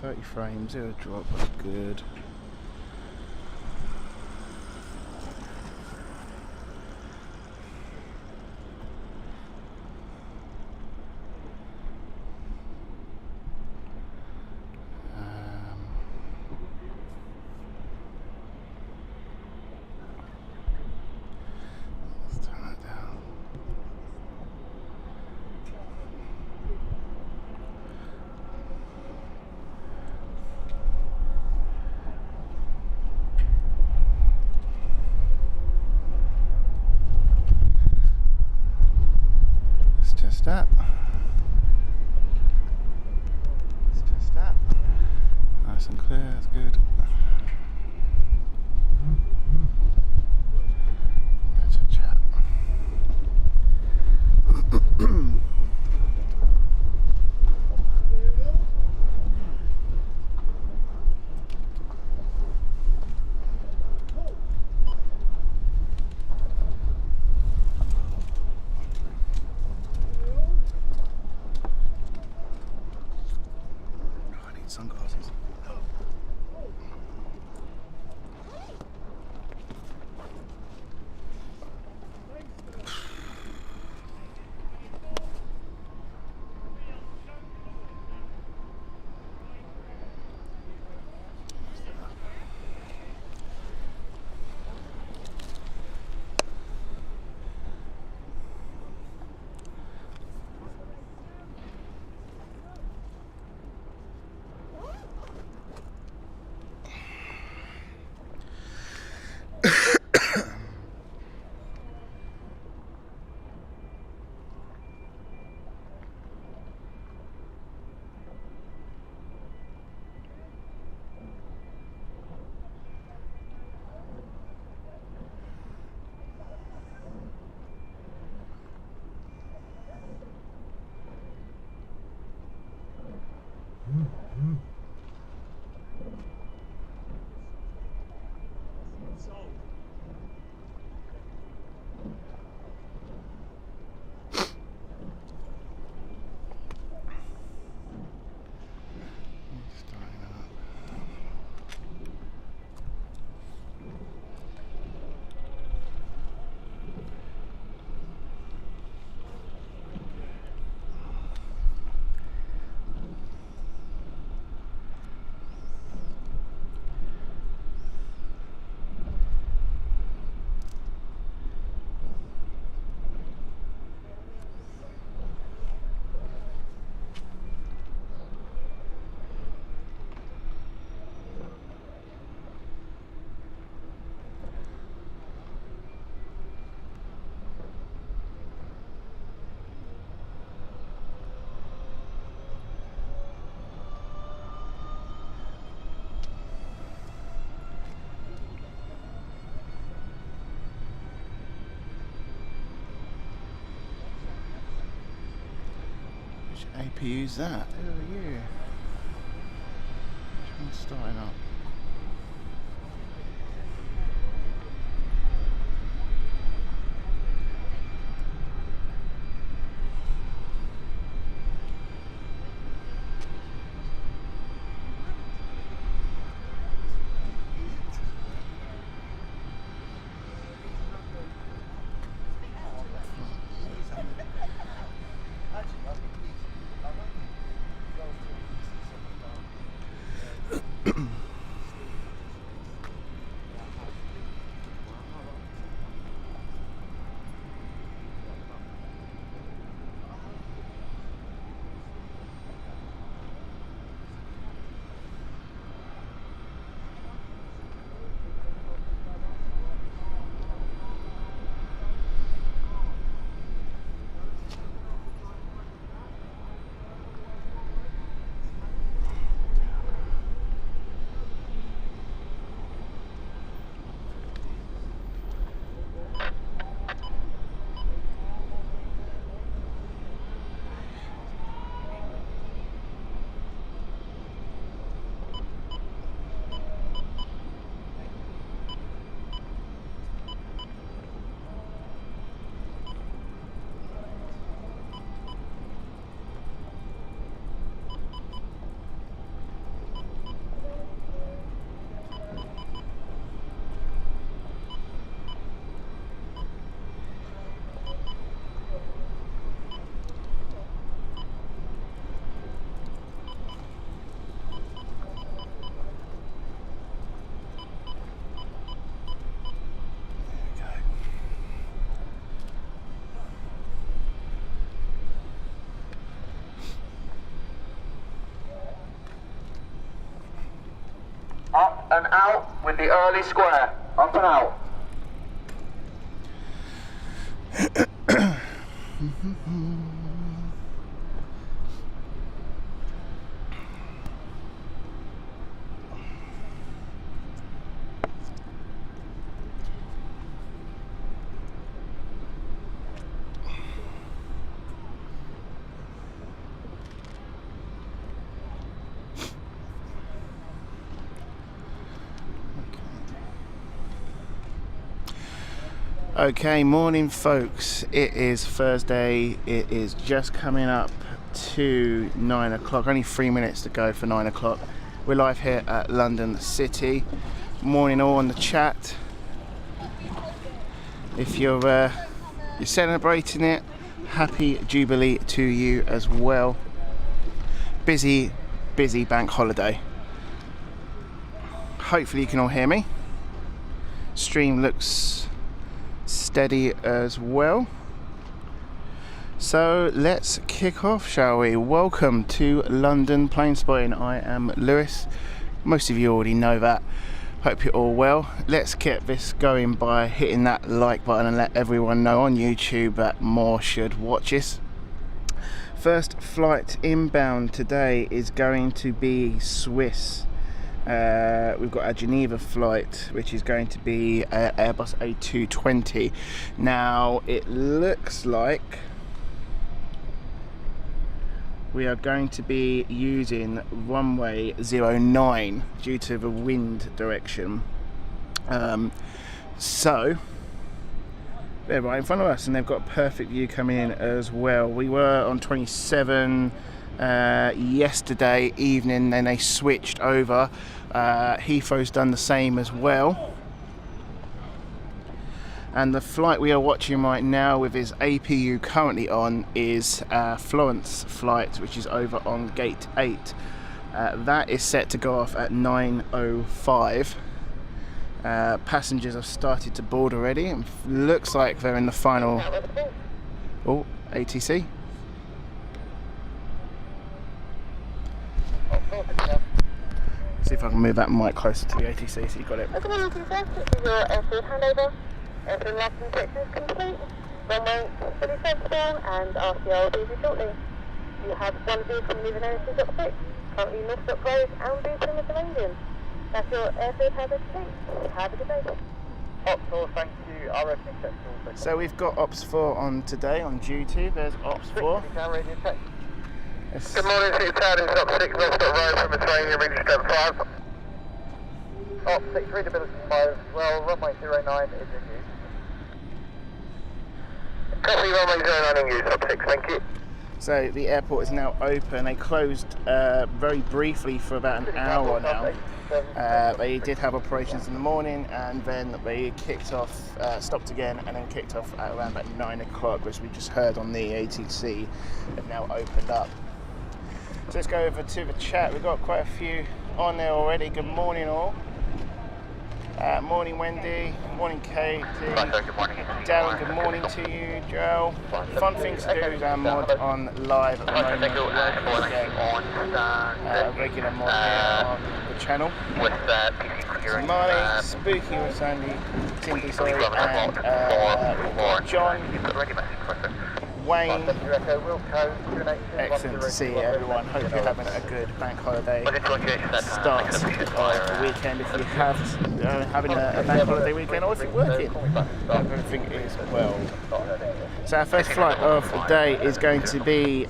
30 frames, zero drop, that's good. Let's turn that down. Let's test that. Nice and clear, that's good. That's a chat. I need sunglasses. APU's that? Who are you? Which one's starting up? and out with the early square. Up and out. Okay, morning folks. It is Thursday. It is just coming up to 9 o'clock. Only 3 minutes to go for 9 o'clock. We're live here at London City. Morning all on the chat. If you're celebrating it, happy Jubilee to you as well. Busy bank holiday. Hopefully you can all hear me. Stream looks steady as well. So let's kick off, shall we? Welcome to London Planespotting. I am Lewis. Most of you already know that. Hope you're all well. Let's get this going by hitting that like button and let everyone know on YouTube that more should watch this. First flight inbound today is going to be Swiss. We've got a Geneva flight, which is going to be Airbus A220. Now, it looks like we are going to be using runway 09 due to the wind direction. So, they're right in front of us, and they've got a perfect view coming in as well. We were on 27 yesterday evening, then they switched over. Heathrow's done the same as well, and the flight we are watching right now with his APU currently on is Florence flight, which is over on gate 8. That is set to go off at 9:05. Passengers have started to board already, and looks like they're in the final. Oh, ATC. See if I can move that mic closer to the ATC so you got it. Good morning, sir. This is your airfield handover. Airfield license section is complete. Runway fully sensible, and RCR will be with you shortly. You have one vehicle moving over to Dock 6, currently North Dock Road and Bootham with the Indian. That's your airfield handover complete. Have a good day. Ops 4, thank you. RF acceptable. So we've got Ops 4 on today on duty. There's Ops 4. Good morning, City Town in Dock 6, North Dock Road from Mediterranean, reading scope 5. Ops 6, readability 5, well, runway 09 is in use. Copy, runway 09 in use, Ops 6, thank you. So the airport is now open. They closed very briefly for about an hour now. They did have operations in the morning, and then they kicked off, stopped again, and then kicked off at around about 9 o'clock, which we just heard on the ATC. They've now opened up. So let's go over to the chat. We've got quite a few on there already. Good morning all. Morning Wendy, morning Kate, Good morning. Darren, good morning to you, Joel. Fun things to do is our mod on live at the moment. Regular mod here on the channel. With PC clearing. Marty, Spooky with Sandy, Cindy, sorry, and we've got John, Wayne. Excellent to see everyone. Hope you're having a good bank holiday start of the weekend. If you have having a bank holiday weekend, or if you're working, everything is well. So our first flight of the day is going to be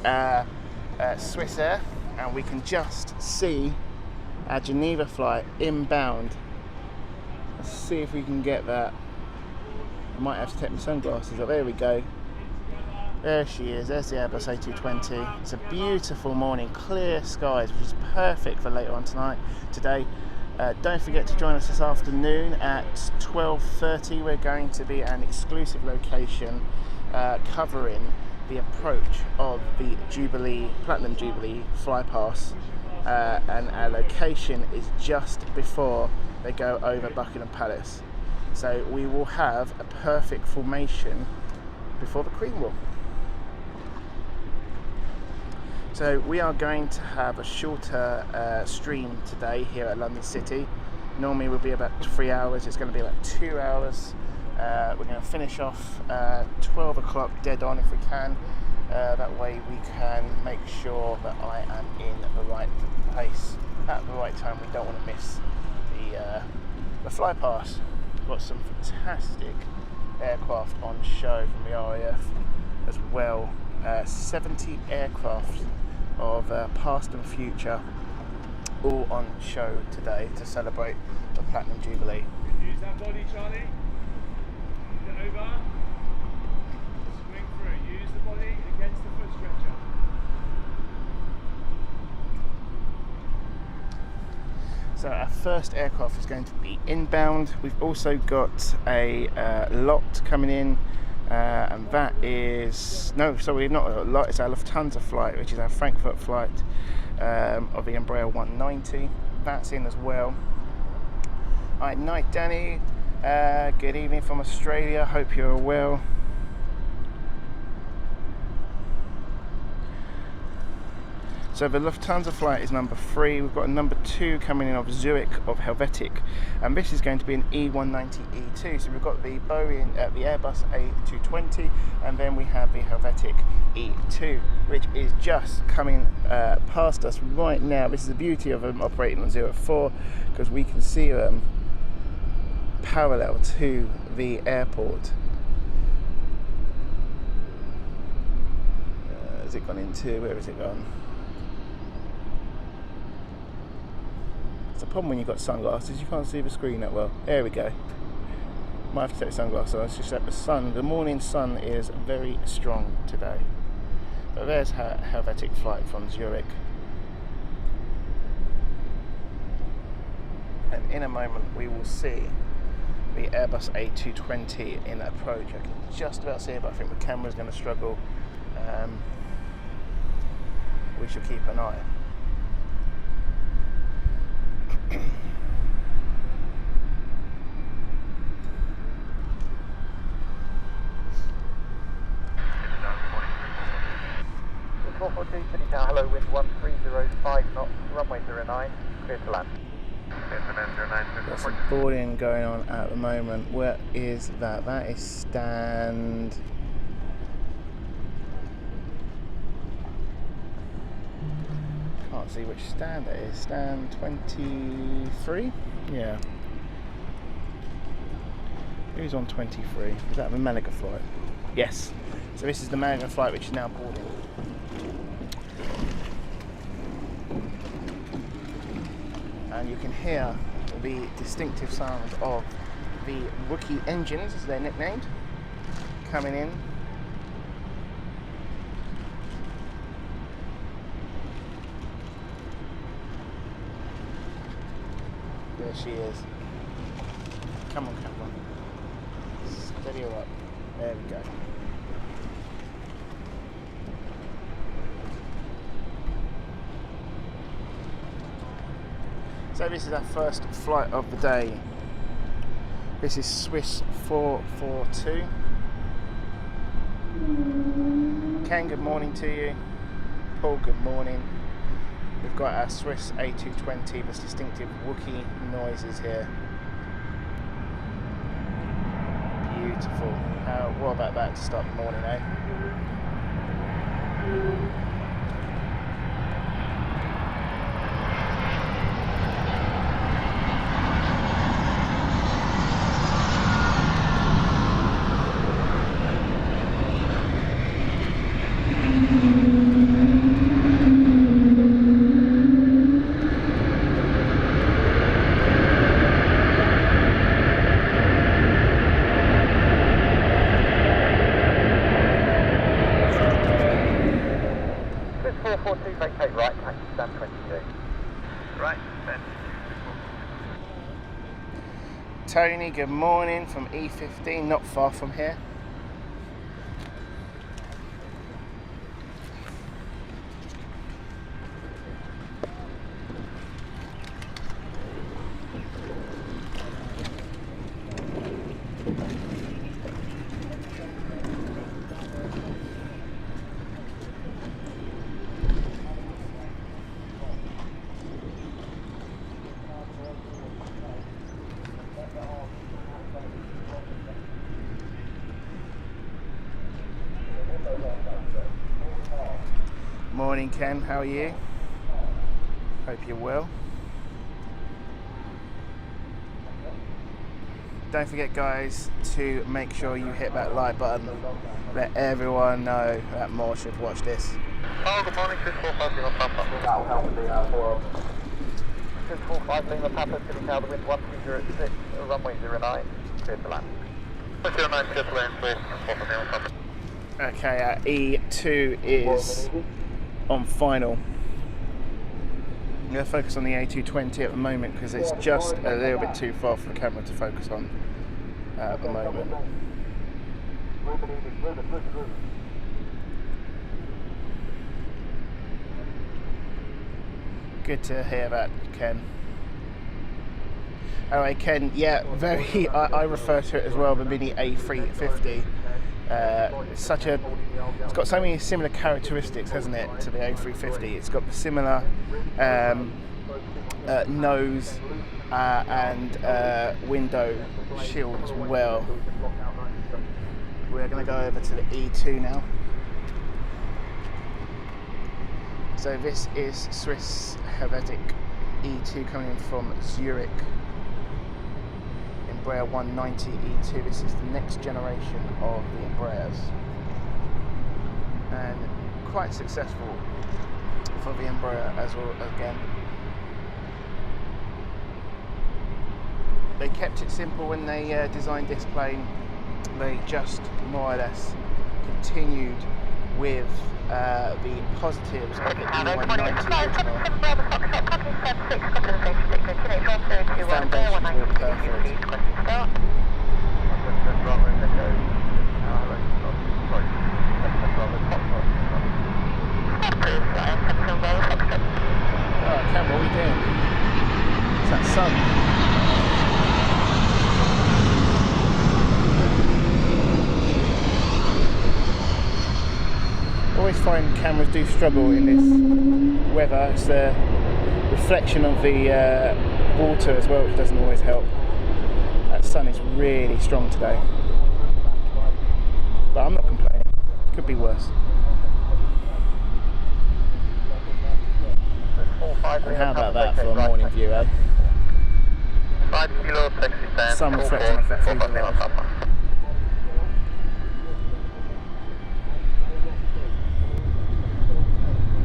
Swiss Air, and we can just see our Geneva flight inbound. Let's see if we can get that. I might have to take my sunglasses off. There we go. There she is. There's the Airbus A220. It's a beautiful morning, clear skies, which is perfect for later on today. Don't forget to join us this afternoon at 12:30. We're going to be an exclusive location covering the approach of the Platinum Jubilee flypass, and our location is just before they go over Buckingham Palace. So we will have a perfect formation before the Queen will. So we are going to have a shorter stream today here at London City. Normally would be about 3 hours. It's going to be about 2 hours. We're going to finish off 12 o'clock dead on if we can. That way we can make sure that I am in the right place at the right time. We don't want to miss the fly pass. We've got some fantastic aircraft on show from the RAF as well. 70 aircraft of past and future all on show today to celebrate the Platinum Jubilee. Use that body, Charlie. Get over. Swing through. Use the body against the foot stretcher. So our first aircraft is going to be inbound. We've also got a lot coming in, and that is not a lot. It's our Lufthansa flight, which is our Frankfurt flight of the Embraer 190. That's in as well. All right, night, Danny. Good evening from Australia. Hope you're well. So the Lufthansa flight is number 3. We've got a number 2 coming in of Zurich of Helvetic, and this is going to be an E190E2. So we've got the Boeing, the Airbus A220, and then we have the Helvetic E2, which is just coming past us right now. This is the beauty of them operating on 04, because we can see them parallel to the airport. Has it gone into, where has it gone? It's a problem when you've got sunglasses, you can't see the screen that well. There we go. Might have to take sunglasses on. It's just that the morning sun is very strong today. But there's her Helvetic flight from Zurich. And in a moment we will see the Airbus A220 in approach. I can just about see it, but I think the camera's going to struggle. We shall keep an eye. Hello, wind 1305 knots, runway 09, clear to land. Got some boarding going on at the moment. Where is that? That is stand... Can't see which stand that is. Stand 23? Yeah. Who's on 23? Is that the Malaga flight? Yes. So this is the Malaga flight, which is now boarding. And you can hear the distinctive sound of the Wookiee engines, as they're nicknamed, coming in. There she is. Come on, come on. Steady her up. There we go. So this is our first flight of the day. This is Swiss 442. Ken, good morning to you. Paul, good morning. We've got our Swiss A220 with distinctive Wookiee noises here. Beautiful. What about that to start the morning, eh? Tony, good morning from E15, not far from here. morning, Ken. How are you? Hope you're well. Don't forget, guys, to make sure you hit that like button. Let everyone know that more should watch this. Oh, good morning, 645 Lima Papa. That will help with the forum. 645 Lima Papa, City Tower, wind 1206, runway 09, clear to land. 09, clear to land, please. Lima Papa. Okay, E2 is on final. I'm going to focus on the A220 at the moment because it's just a little bit too far for the camera to focus on at the moment. Good to hear that, Ken. Alright, Ken, yeah, I refer to it as well, the Mini A350. It's got so many similar characteristics, hasn't it, to the A350. It's got the similar nose and window shield as well. We're going to go over to the E2 now. So this is Swiss Helvetic E2 coming in from Zurich. Embraer 190 E2. This is the next generation of the Embraers, and quite successful for the Embraer as well. Again, they kept it simple when they designed this plane. They just more or less continued with the positives of the E190 original. The foundations were perfect. Oh, Cam, what are we doing? It's that sun. I always find cameras do struggle in this weather. It's the reflection of the water as well, which doesn't always help. That sun is really strong today, but I'm not complaining. Could be worse. And how about that for a morning view, eh? Sun reflecting off that fuselage.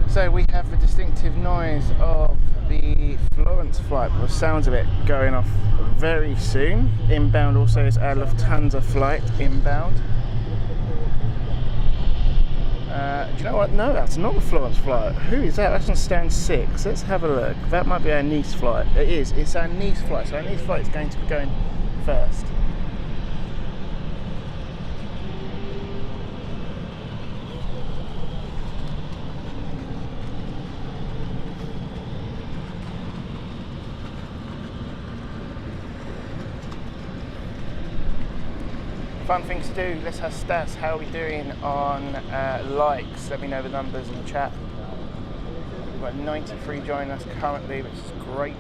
So we have the distinctive noise of the Florence flight, the sounds of it going off very soon. Inbound also is our Lufthansa flight inbound. Do you know what? No, that's not the Florence flight. Who is that? That's on stand 6. Let's have a look. That might be our Nice flight. It is. It's our Nice flight. So our Nice flight is going to be going first. Fun things to do. Let's have stats. How are we doing on likes? Let me know the numbers in the chat. We've got 93 joining us currently, which is great.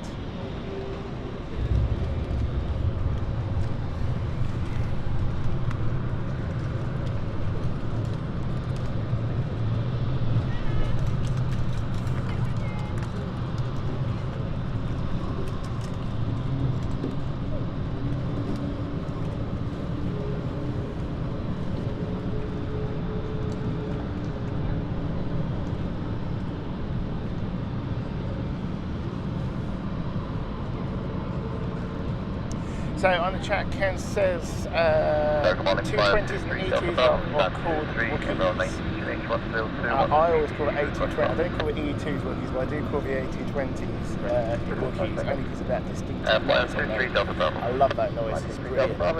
So on the chat, Ken says 220s and E2s are called Wookiees. I always call it A220. I don't call it E2s Wookiees, but I do call the A220s Wookiees, only because of that distinctive noise. I love that noise, it's brilliant. I've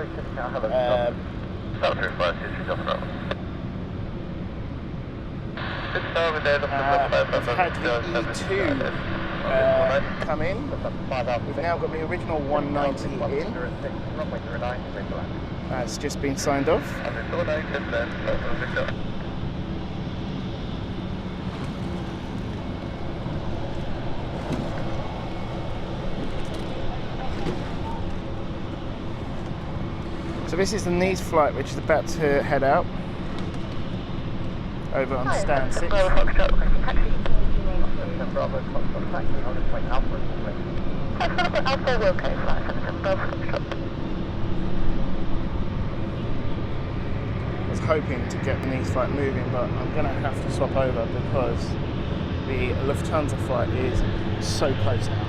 had the E2 come in. We've now got the original 190 in. That's just been signed off. So this is the Nice flight, which is about to head out over on stand 6. taxi. Bravo, Foxtrot taxi, on its way Alpha and Alpha will go, flight 77 Bravo Foxtrot. I was hoping to get the Nice flight moving, but I'm going to have to swap over because the Lufthansa flight is so close now.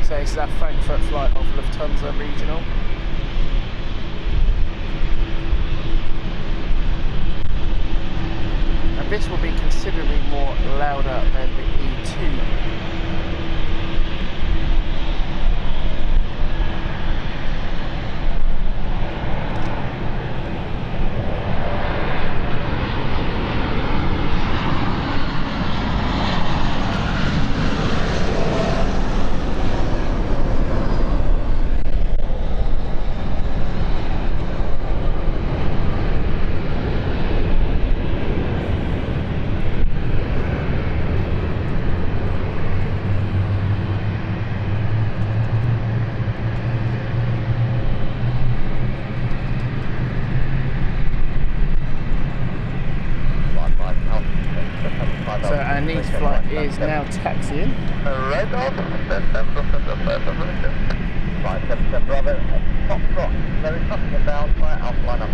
So this is our Frankfurt flight of Lufthansa Regional. And this will be considerably more louder than the E2. So our Nice flight is now taxiing. Right off, 577 Bravo, Foxtrot, very cutting it down, fire Alpha line up.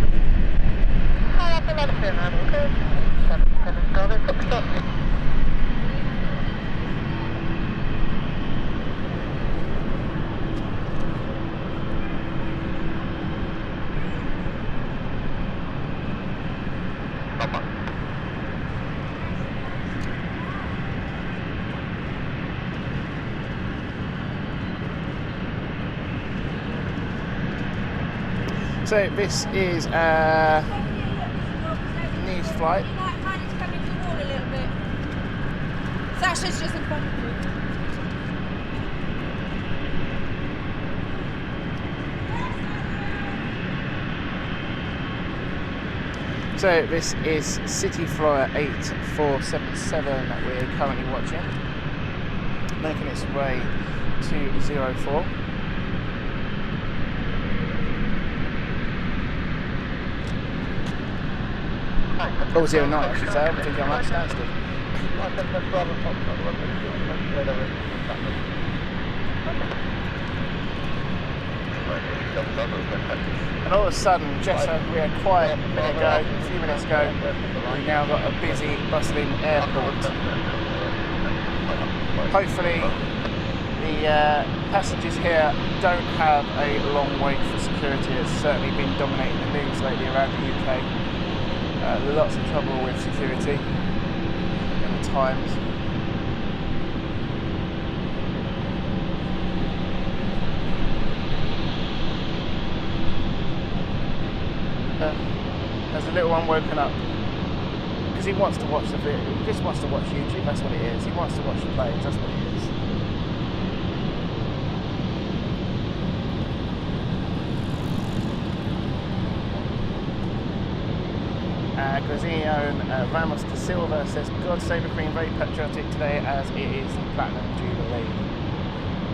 Hi, Alpha Medicine, I'm good. 77 Bravo Foxtrot. So this is Nice flight. You might manage to come into the wall a little bit. Sasha's just in front of you. So this is City Flyer 8477 that we're currently watching, making its way to 04. Oh, 09 I should say, I'm thinking I'm at standstill. And all of a sudden, just as we had quiet a few minutes ago, we've now got a busy, bustling airport. Hopefully the passengers here don't have a long wait for security. It's certainly been dominating the news lately around the UK. Lots of trouble with security in the Times. Has the little one woken up? Because he wants to watch the video. He just wants to watch YouTube, that's what it is. He wants to watch the planes, that's what it is. Grazino Ramos da Silva says, God save the Queen, very patriotic today as it is the Platinum Jubilee.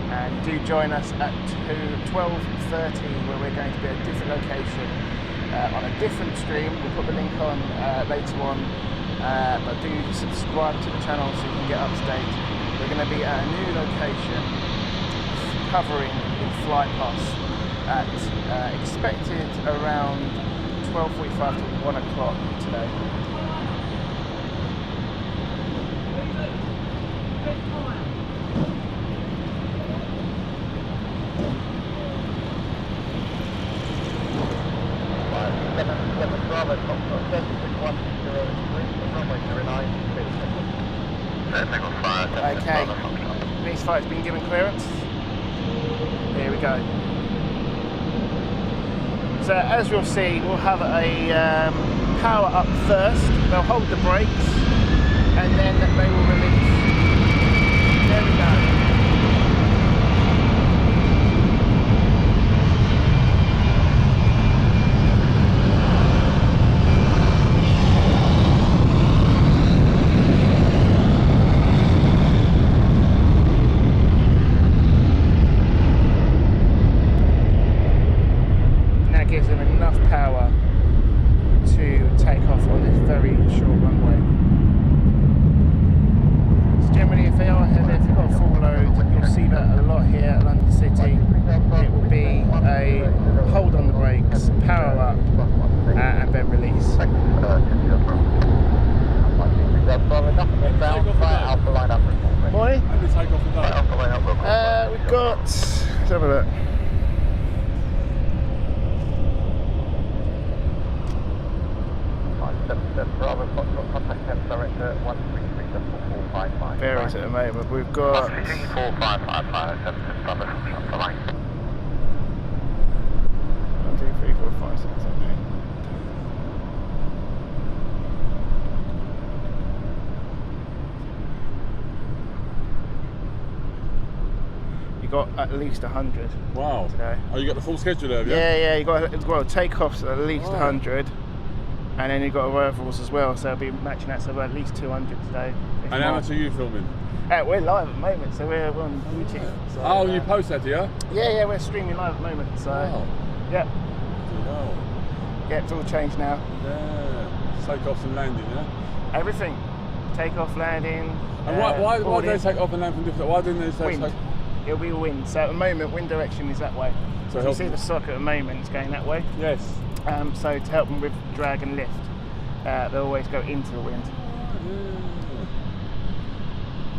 And do join us at 12:30 where we're going to be at a different location on a different stream. We'll put the link on later on, but do subscribe to the channel so you can get up to date. We're going to be at a new location covering the flight pass at expected around 12:45 to 1 o'clock today. Okay, Nice flight's been given clearance. Here we go. So as you'll see, we'll have a power up first. They'll hold the brakes and then they will release. There we go. very short runway. So generally, if they are heavy, if you've got a full load, you'll see that a lot here at London City. It will be a hold on the brakes, power up, and then release. Morning. How many take off a day? We've got, let's have a look. Varies at the moment. We've got 1, 2, 3, 4, 5, 6, 7, 8. You got at least 100. Wow. Today. Oh, you got the full schedule there, have you? Yeah, you got takeoffs at least 100, and then you got arrivals as well. So it'll be matching that. So we're at least 200 today. And how much are you filming? We're live at the moment, so we're on YouTube. So, Oh, you post that, do you? Yeah, we're streaming live at the moment. So yeah, it's all changed now. Yeah. Takeoffs and landing, yeah. Everything, takeoff, landing. And why do they take off and land from different? Why didn't they say wind? It'll be wind. So at the moment, wind direction is that way. So you see the sock at the moment is going that way. Yes. So to help them with drag and lift, they'll always go into the wind.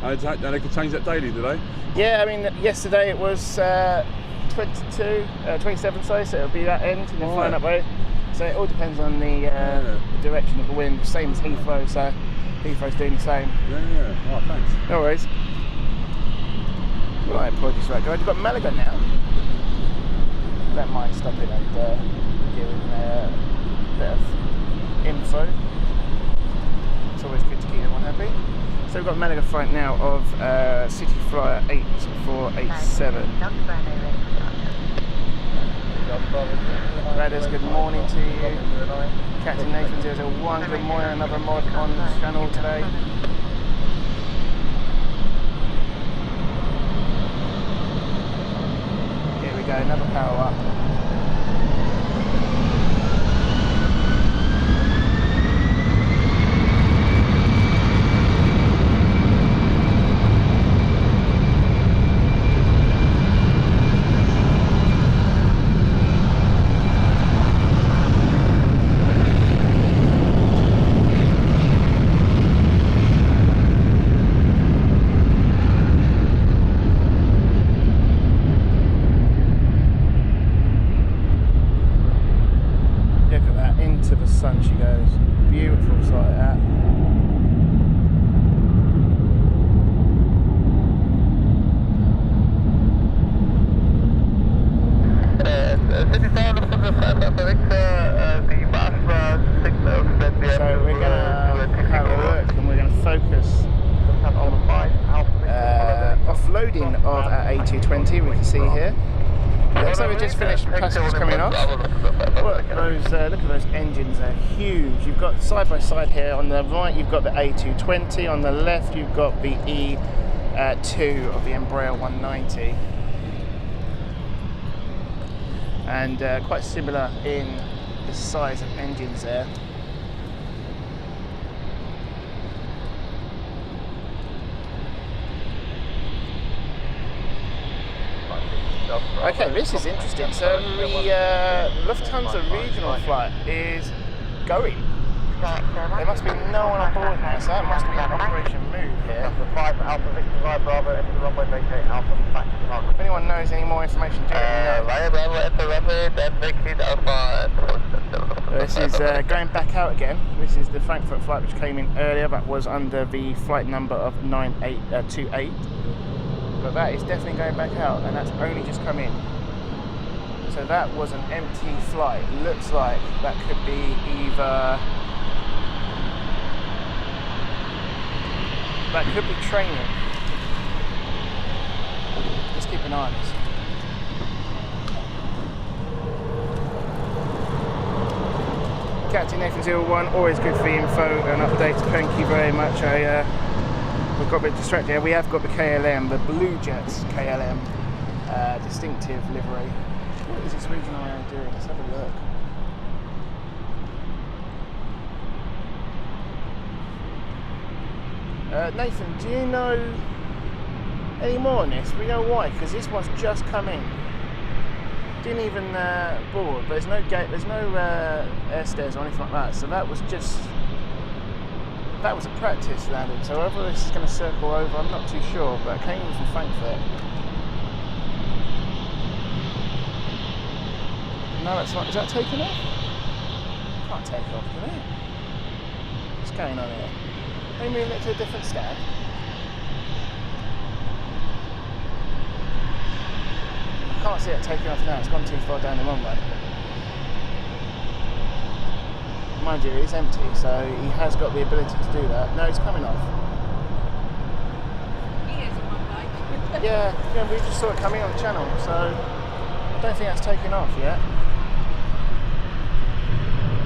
And they could change that daily, do they? Yeah, I mean, yesterday it was 27, sorry, so it'll be that end and then flying that way. So it all depends on the direction of the wind, same as Heathrow, so Heathrow's doing the same. Yeah. Oh, thanks. No worries. Right, apologies for that, guys. We've got Malaga now. Don't mind stopping and giving a bit of info. It's always good to keep everyone happy. So we've got Malaga flight now of City Flyer 8487. Radders, good morning to you. Captain Nathan 001, good morning. Another mod on the channel today. Here we go, another power up. Sun she goes. Beautiful sight that. So we're going to have a look and we're going to focus on offloading of our A220, we can see here. So we just finished passengers coming off. Look at those engines, they're huge. You've got side by side here. On the right you've got the A220, on the left you've got the E2 of the Embraer 190. And quite similar in the size of engines there. Okay, this is interesting. So the Lufthansa regional flight is going. There must be no one on board now, so that must be an operation move here. If anyone knows any more information, do let me know. This is going back out again. This is the Frankfurt flight which came in earlier, that was under the flight number of 9828. But that is definitely going back out, and that's only just come in. So that was an empty flight. Looks like that could be either... that could be training. Just keep an eye on this. Captain Nathan 01, always good for the info and updates. Thank you very much. We've got a bit distracted here. We have got the KLM, the Blue Jets KLM distinctive livery. What is this regional air doing? Let's have a look. Nathan, do you know any more on this? We know why, because this one's just come in. Didn't even board, but there's no gate, there's no air stairs or anything like that, so that was a practice landing. So whether this is going to circle over, I'm not too sure, but it came in from Frankfurt. No, that's not. Is that taken off? Can't take off, can it? What's going on here? Are they moving it to a different stand? I can't see it taking off now, it's gone too far down the runway. Mind you, it's empty, so he has got the ability to do that. No, it's coming off. He is on my bike. Yeah, we just saw it coming on the channel, so I don't think that's taken off yet.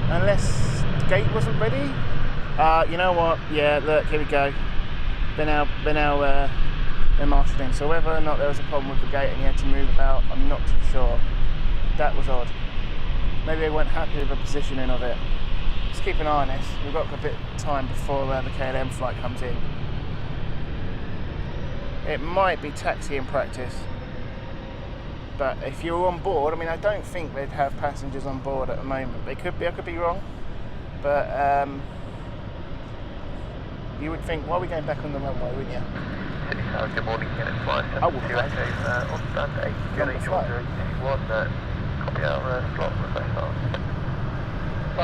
Unless the gate wasn't ready. You know what? Yeah, look, here we go. They're now marshalled in. So whether or not there was a problem with the gate and you had to move about, I'm not too sure. That was odd. Maybe they weren't happy with the positioning of it. Just keep an eye on this. We've got a bit of time before the KLM flight comes in. It might be taxi in practice. But if you're on board, I mean, I don't think they'd have passengers on board at the moment. They could be, I could be wrong. But you would think, why are we going back on the runway, wouldn't you? Good morning, Kenneth Flight. I would. 2 echoes on stand 8. Journey order 81. Copy our slot request.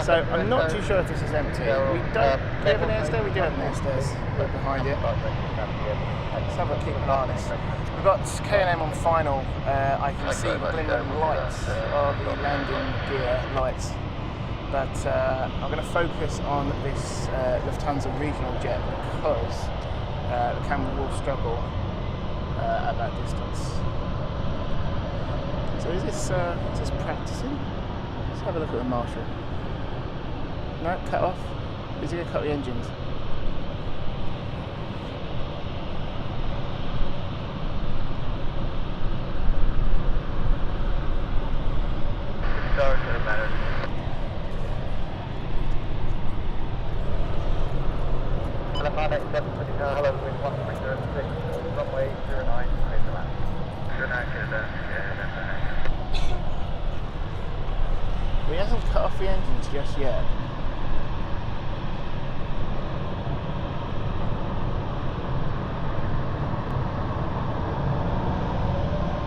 So I'm not too sure if this is empty. We don't. Do we have an air stair? We do have an air stairs behind it. Let's have a keep an eye on this. We've got KLM on final. I can see the glimmering lights of the landing gear lights. But I'm going to focus on this Lufthansa regional jet because the camera will struggle at that distance. So is this practicing? Let's have a look at the marshal. No, cut off. Is he going to cut the engines? Hello, wind 1306, runway 09, clear to land. 09, He hasn't cut off the engines just yet.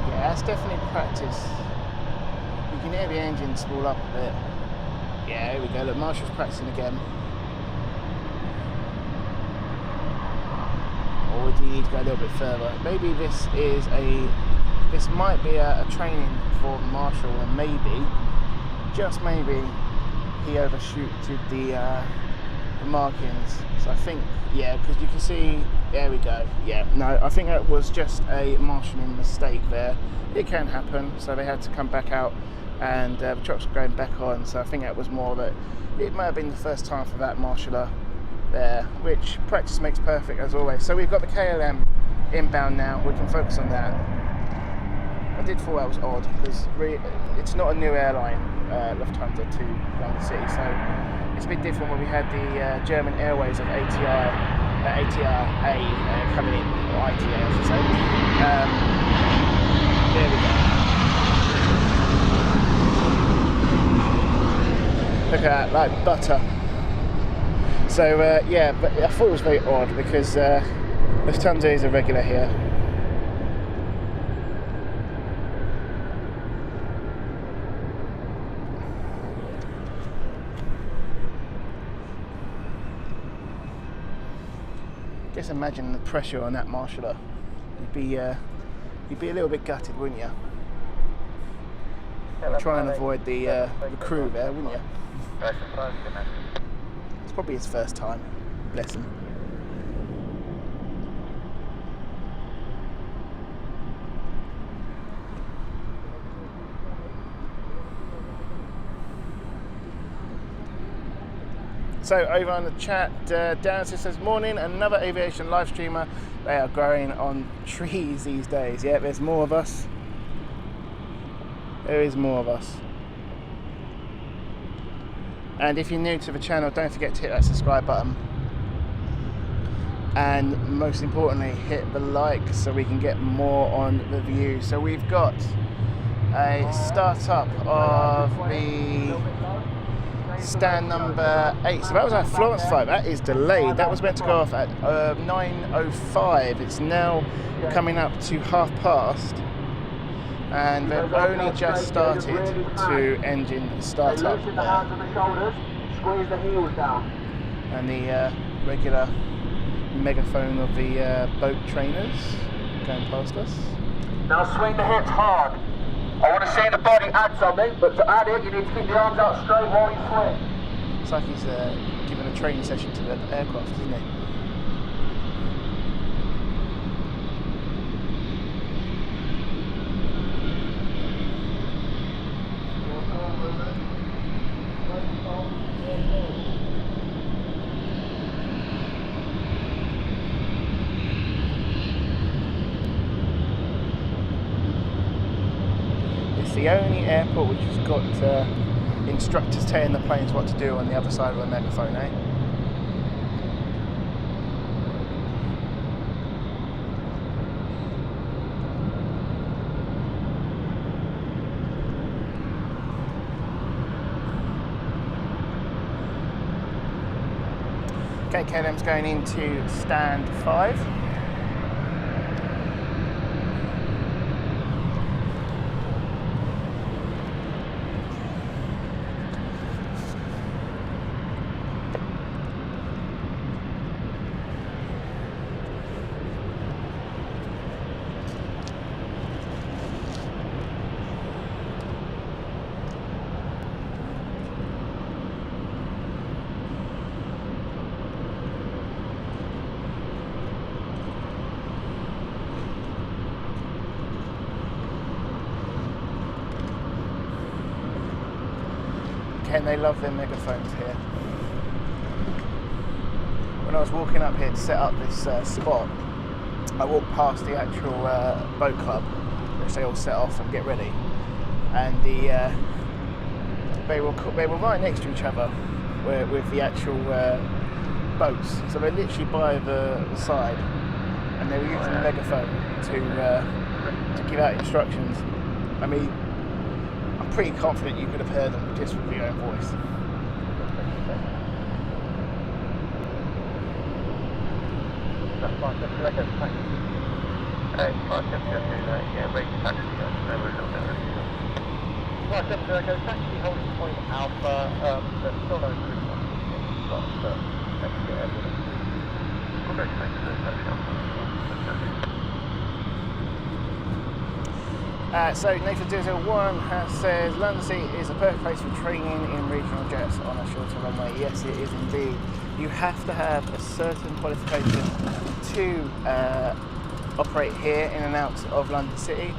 Yeah, that's definitely practice. You can hear the engine spool up a bit. Yeah, here we go. Look, Marshall's practicing again. Or do you need to go a little bit further? Maybe this might be a training for Marshall, and maybe, just maybe, he overshooted the markings. So I think, yeah, because you can see, there we go. Yeah, no, I think that was just a marshalling mistake there. It can happen, so they had to come back out, and the trucks were going back on. So I think that was more that it might have been the first time for that marshaller there, which practice makes perfect as always. So we've got the KLM inbound now, we can focus on that. I did thought that was odd because it's not a new airline, Lufthansa, to London City, so it's a bit different when we had the German Airways of ATR coming in, or ITA I should say. There we go. Look at that, like butter. So yeah, but I thought it was very odd because Lufthansa is a regular here. Just imagine the pressure on that marshaller. You'd be a little bit gutted, wouldn't you? You'd try and avoid the crew there, wouldn't you? It's probably his first time. Bless him. So over on the chat, Dan says, morning, another aviation live streamer. They are growing on trees these days. Yeah, there's more of us. There is more of us. And if you're new to the channel, don't forget to hit that subscribe button. and most importantly hit the like so we can get more on the view. So we've got a startup of the stand number 8. So that was our Florence flight. That is delayed. That was meant to go off at 9:05. It's now coming up to past, and they've only just started to engine start up there. Squeeze the heels down. And the regular megaphone of the boat trainers going past us. Now swing the hips hard. I want to see the body add something, but to add it, you need to keep the arms out straight while you swing. It's like he's giving a training session to the aircraft, isn't he? The only airport which has got instructors telling the planes what to do on the other side of a megaphone, eh? Okay, KLM's going into stand 5. And they love their megaphones here. When I was walking up here to set up this spot, I walked past the actual boat club, which they all set off and get ready, and they were right next to each other with the actual boats. So they're literally by the side, and they were using the megaphone to give out instructions. I mean, I'm pretty confident you could have heard them just with your own voice. That's fine, just like a taxi. Hey, 5702, yeah, raise taxi, we're a little bit early. 5702, taxi holding point Alpha, there's still no cruise on but let's get everyone. We'll go to taxi Alpha. So Nathan 001 says London City is a perfect place for training in regional jets on a shorter runway. Yes, it is indeed. You have to have a certain qualification to operate here in and out of London City.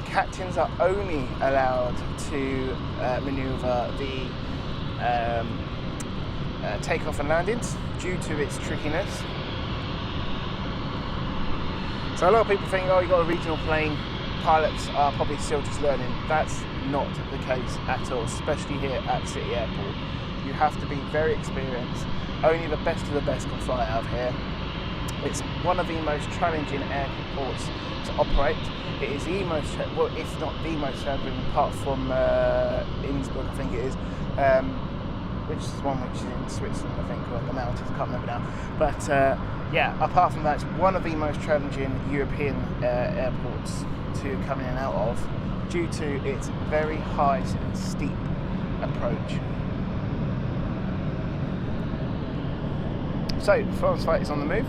Captains are only allowed to manoeuvre the takeoff and landings due to its trickiness. So a lot of people think, oh, you've got a regional plane, pilots are probably still just learning. That's not the case at all, especially here at City Airport. You have to be very experienced. Only the best of the best can fly out of here. It's one of the most challenging airports to operate. It is the most, well, if not the most challenging, apart from Innsbruck, I think it is, which is one which is in Switzerland, I think, or in the mountains, I can't remember now. But yeah, apart from that, it's one of the most challenging European airports to come in and out of due to its very high and steep approach. So, Florence Fight is on the move.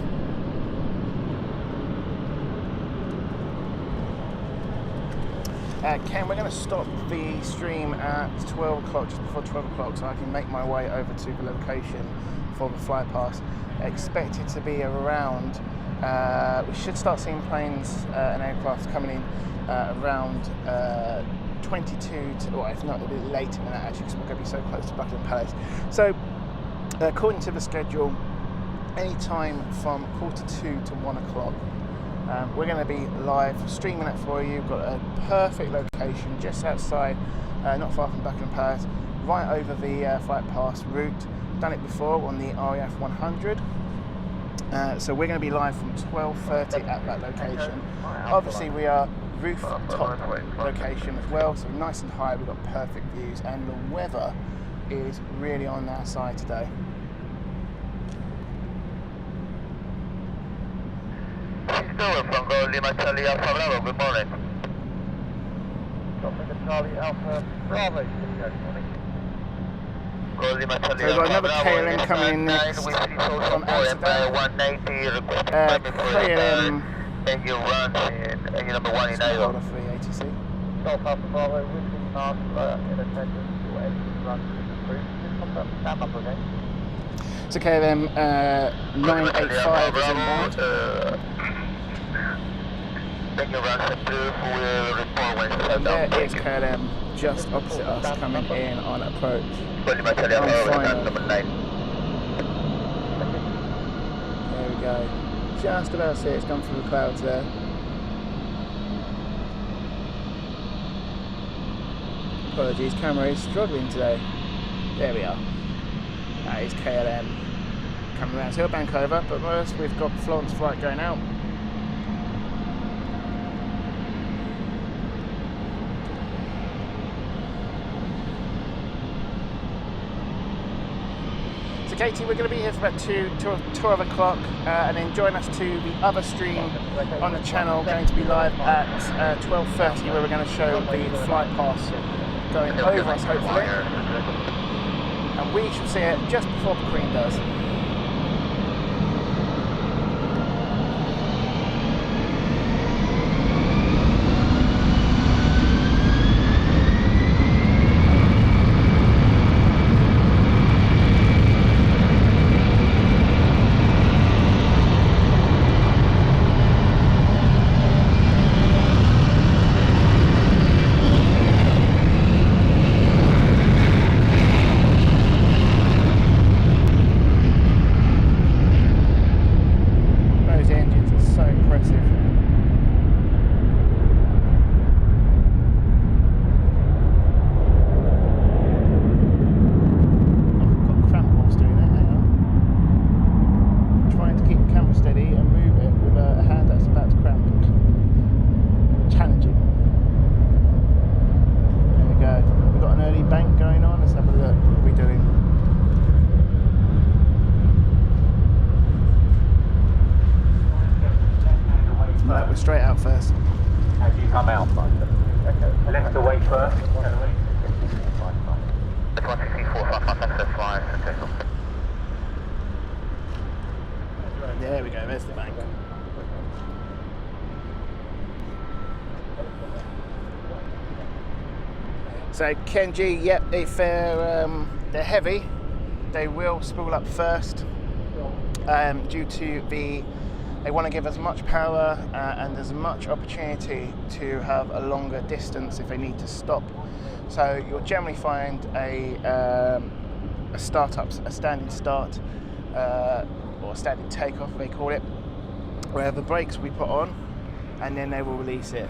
Ken, we're going to stop the stream at 12 o'clock, just before 12 o'clock, so I can make my way over to the location for the fly pass. Expected to be around, we should start seeing planes and aircraft coming in around 22 to, or if not a bit later than that actually, because we're going to be so close to Buckingham Palace. So, according to the schedule, any time from 1:45 to 1 o'clock, we're going to be live streaming that for you. We've got a perfect location just outside, not far from Buckingham Palace, right over the flight pass route. Done it before on the RAF 100. So we're going to be live from 12:30 at that location. Obviously we are rooftop location as well, so nice and high, we've got perfect views, and the weather is really on our side today. From Go Lima Charlie Alpha Bravo, good morning. Charlie Alpha Bravo, good morning. Go Lima Charlie So we've got another KLM coming in next from Amsterdam. KLM engine run engine number 1 in Idle. Hold off for the ATC. Golf Alpha Bravo, Winston Mark, in attendance to engine run approved. Just confirm stand number again. So KLM 985 is inbound. Engine run approved, we'll report when And there is KLM just opposite us coming in on approach. Go Lima Charlie Alpha Bravo, number 9. There we go. Just about to see it's gone through the clouds there. Apologies, camera is struggling today. There we are. That is KLM coming around Hillbank over, but first we've got Florence flight going out. So Katie, we're going to be here for about 12 o'clock, and then join us to the other stream on the channel, going to be live at 12:30, where we're going to show the flight pass going over us, hopefully. And we should see it just before the Queen does. Straight out first. As you come out, left away first. There we go, there's the bank. So Kenji, yep, if they're heavy, they will spool up first due to they want to give as much power and as much opportunity to have a longer distance if they need to stop. So you'll generally find a standing start or a standing takeoff, they call it, where the brakes we put on and then they will release it.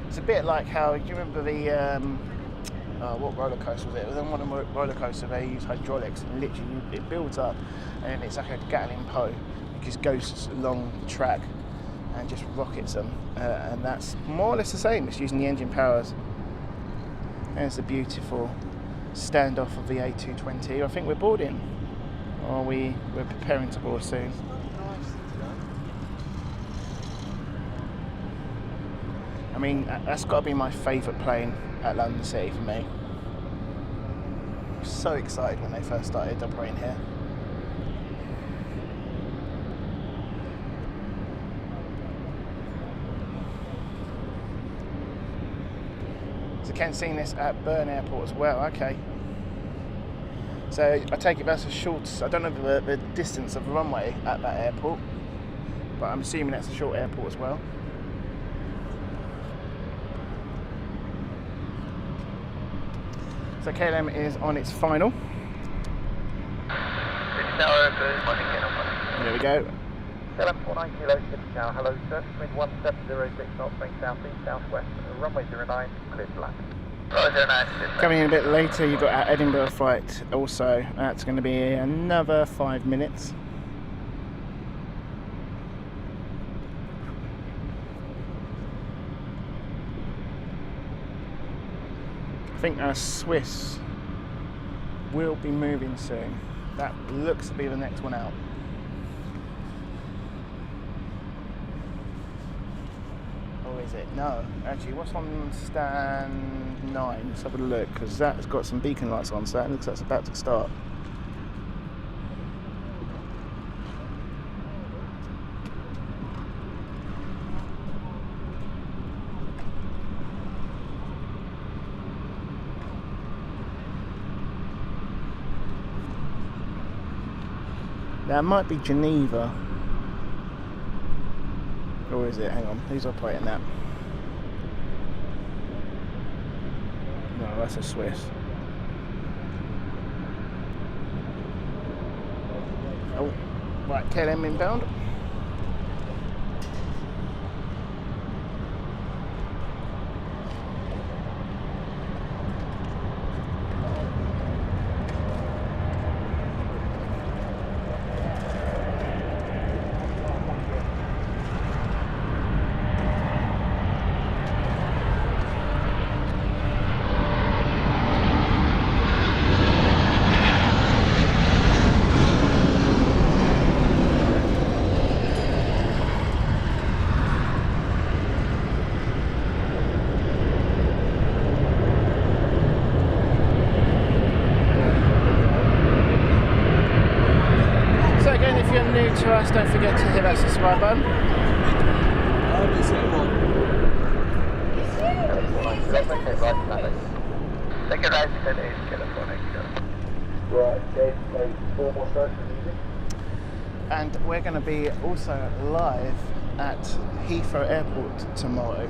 It's a bit like how, do you remember the what roller coaster was it? It was on one of the roller coasters they use hydraulics, and literally it builds up and then it's like a Gatling Poe. It just goes along the track and just rockets them, and that's more or less the same. It's using the engine powers. There's a beautiful standoff of the A220. I think we're boarding, or we're preparing to board soon. I mean, that's got to be my favourite plane at London City for me. I was so excited when they first started operating here. So Ken's seen this at Bern Airport as well, okay. So I take it that's a short, I don't know the distance of the runway at that airport, but I'm assuming that's a short airport as well. So KLM is on its final. There we go. KLM 49 Kilo 6 now, hello sir, wind 1706 knots, being southeast, southwest, runway 09, cleared to land. Coming in a bit later, you've got our Edinburgh Fight also. That's going to be another 5 minutes. I think our Swiss will be moving soon. That looks to be the next one out. Or is it? No, actually, what's on stand 9? Let's have a look, because that's got some beacon lights on, so that looks like it's about to start. Now it might be Geneva. Or is it? Hang on, who's operating that? No, that's a Swiss. Oh, right, KLM inbound. To us, don't forget to hit that subscribe button. And we're going to be also live at Heathrow Airport tomorrow.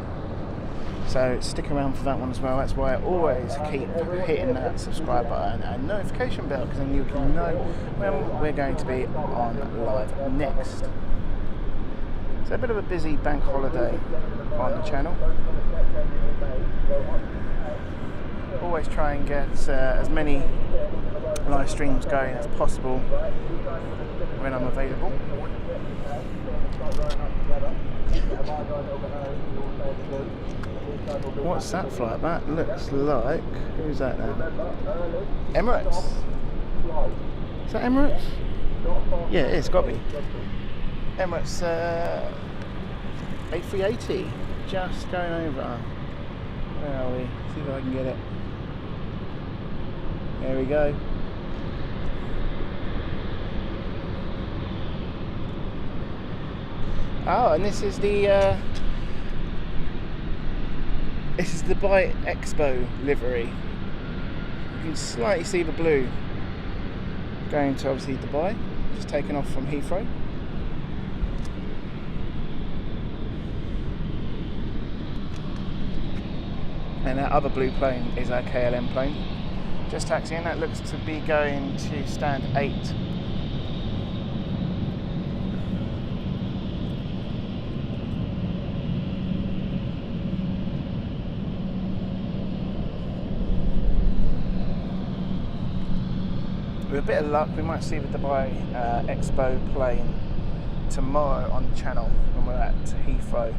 So stick around for that one as well. That's why I always keep hitting that subscribe button and notification bell, because then you can know when we're going to be on live next. So a bit of a busy bank holiday on the channel. Always try and get as many live streams going as possible when I'm available. What's that flight? That looks like... who's that now? Emirates? Is that Emirates? Yeah, it's got to be. Emirates A380. Just going over. Where are we? See if I can get it. There we go. Oh, and this is the Dubai Expo livery. You can slightly see the blue going to obviously Dubai, just taken off from Heathrow. And that other blue plane is our KLM plane. Just taxiing, that looks to be going to stand 8. With a bit of luck, we might see the Dubai Expo plane tomorrow on the channel when we're at Heathrow.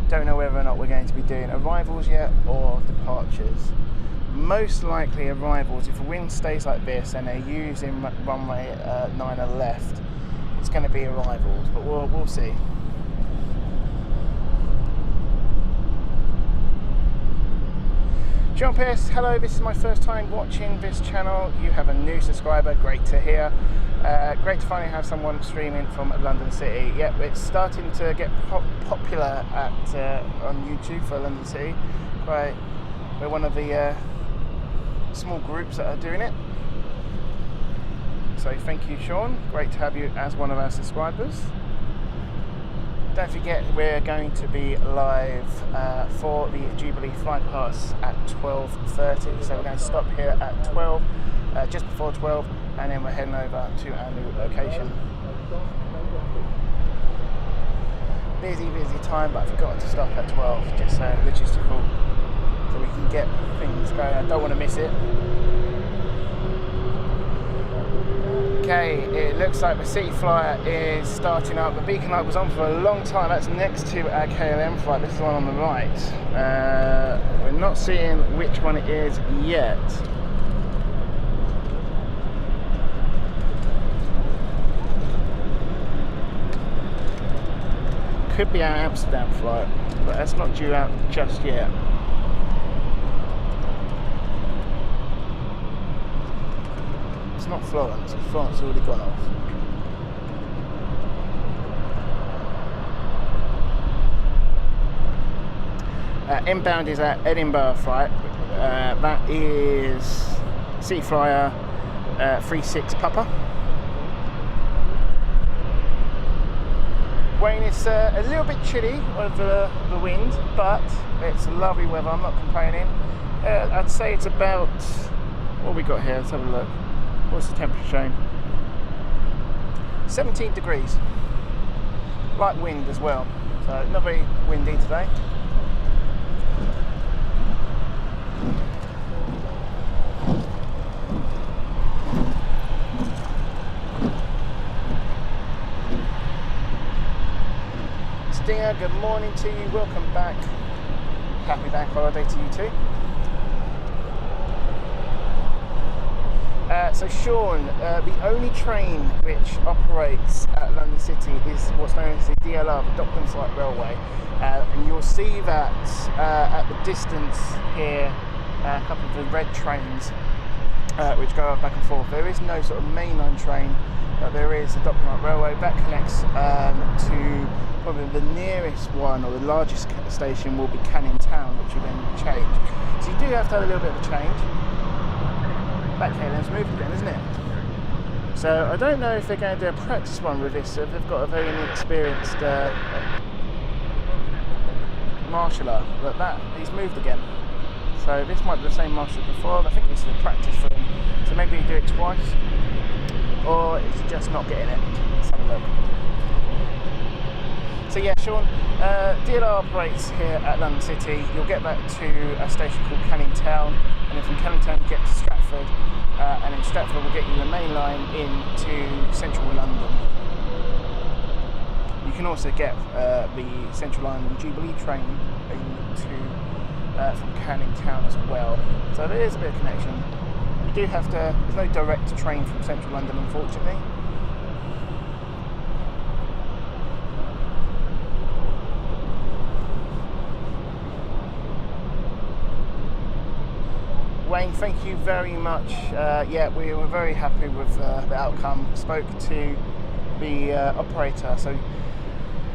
Don't know whether or not we're going to be doing arrivals yet or departures. Most likely arrivals. If the wind stays like this and they're using runway 9 left, it's going to be arrivals, but we'll see. John Pierce, hello, this is my first time watching this channel. You have a new subscriber, great to hear. Great to finally have someone streaming from London City. Yep, it's starting to get popular on YouTube for London City. We're one of the small groups that are doing it. So thank you, Sean. Great to have you as one of our subscribers. Don't forget, we're going to be live for the Jubilee Flight Pass at 12:30. So we're going to stop here at 12, just before 12, and then we're heading over to our new location. Busy time, but I forgot to stop at 12, just logistical, so we can get things going. I don't want to miss it. Okay, it looks like the City Flyer is starting up. The beacon light was on for a long time. That's next to our KLM flight. This is the one on the right. We're not seeing which one it is yet. Could be our Amsterdam flight, but that's not due out just yet. It's not Florence, Florence has already gone off. Inbound is our Edinburgh Fight. That is City Flyer 36 Papa. Wayne, it's a little bit chilly with the wind, but it's lovely weather, I'm not complaining. I'd say it's about, what have we got here? Let's have a look. What's the temperature showing? 17 degrees. Light wind as well, so not very windy today. Stinger, good morning to you, welcome back. Happy bank holiday to you too. So Sean, the only train which operates at London City is what's known as the DLR, the Docklands Light Railway, and you'll see that at the distance here, a couple of the red trains which go back and forth. There is no sort of mainline train, but there is a Docklands Light Railway that connects to probably the nearest one, or the largest station will be Canning Town, which will then change. So you do have to have a little bit of a change. That KLM's moved again, isn't it? So I don't know if they're going to do a practice one with this, if they've got a very inexperienced marshaller, but he's moved again. So this might be the same marshal before, I think this is a practice for him. So maybe you do it twice, or it's just not getting it. Let's have a look. So yeah, Sean, DLR operates here at London City. You'll get back to a station called Canning Town, and then from Canning Town you get to Stratford, and then Stratford will get you the main line into central London. You can also get the Central London Jubilee train into from Canning Town as well. So there is a bit of connection. You do have to, there's no direct train from central London, unfortunately. Wayne, thank you very much. Yeah, we were very happy with the outcome. Spoke to the operator. So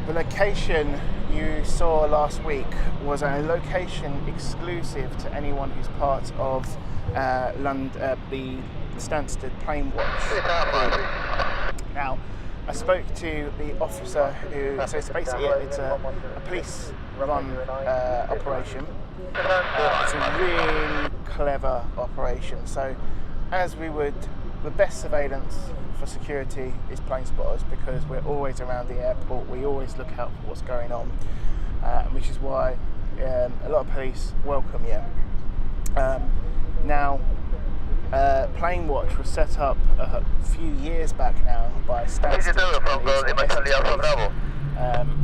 the location you saw last week was a location exclusive to anyone who's part of the Stansted Plane Watch. Now, I spoke to the officer who, so it's basically it's a police-run operation. It's a really clever operation. So, as we would, the best surveillance for security is plane spotters, because we're always around the airport. We always look out for what's going on, which is why a lot of police welcome you. Now, Plane Watch was set up a few years back now by Stansted,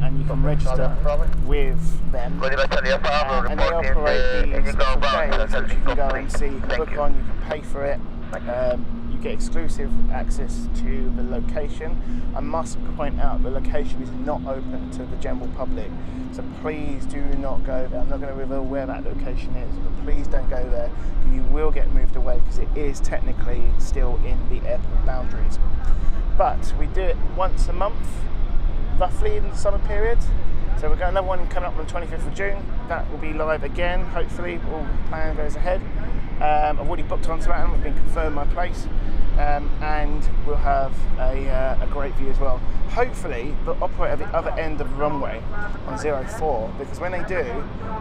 and you can register with them, and they operate these little days which you can go and see, you can book on, you can pay for it, you get exclusive access to the location. I must point out the location is not open to the general public, so please do not go there. I'm not going to reveal where that location is, but please don't go there. You will get moved away because it is technically still in the airport boundaries. But we do it once a month, roughly in the summer period. So we've got another one coming up on the 25th of June. That will be live again, hopefully, all the plan goes ahead. I've already booked onto that and we've been confirmed my place. And we'll have a great view as well. Hopefully they'll operate at the other end of the runway on 04, because when they do,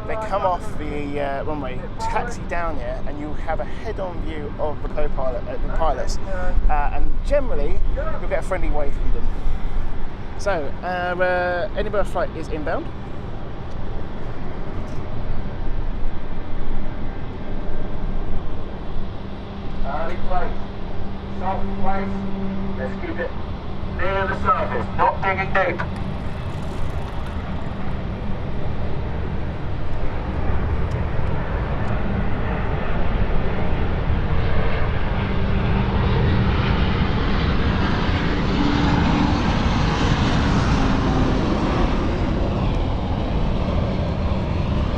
they come off the runway, taxi down there, and you'll have a head-on view of the co-pilot, the pilots, and generally you'll get a friendly wave from them. So our Edinburgh flight is inbound. Early place. top place. Let's keep it near the surface, not digging deep.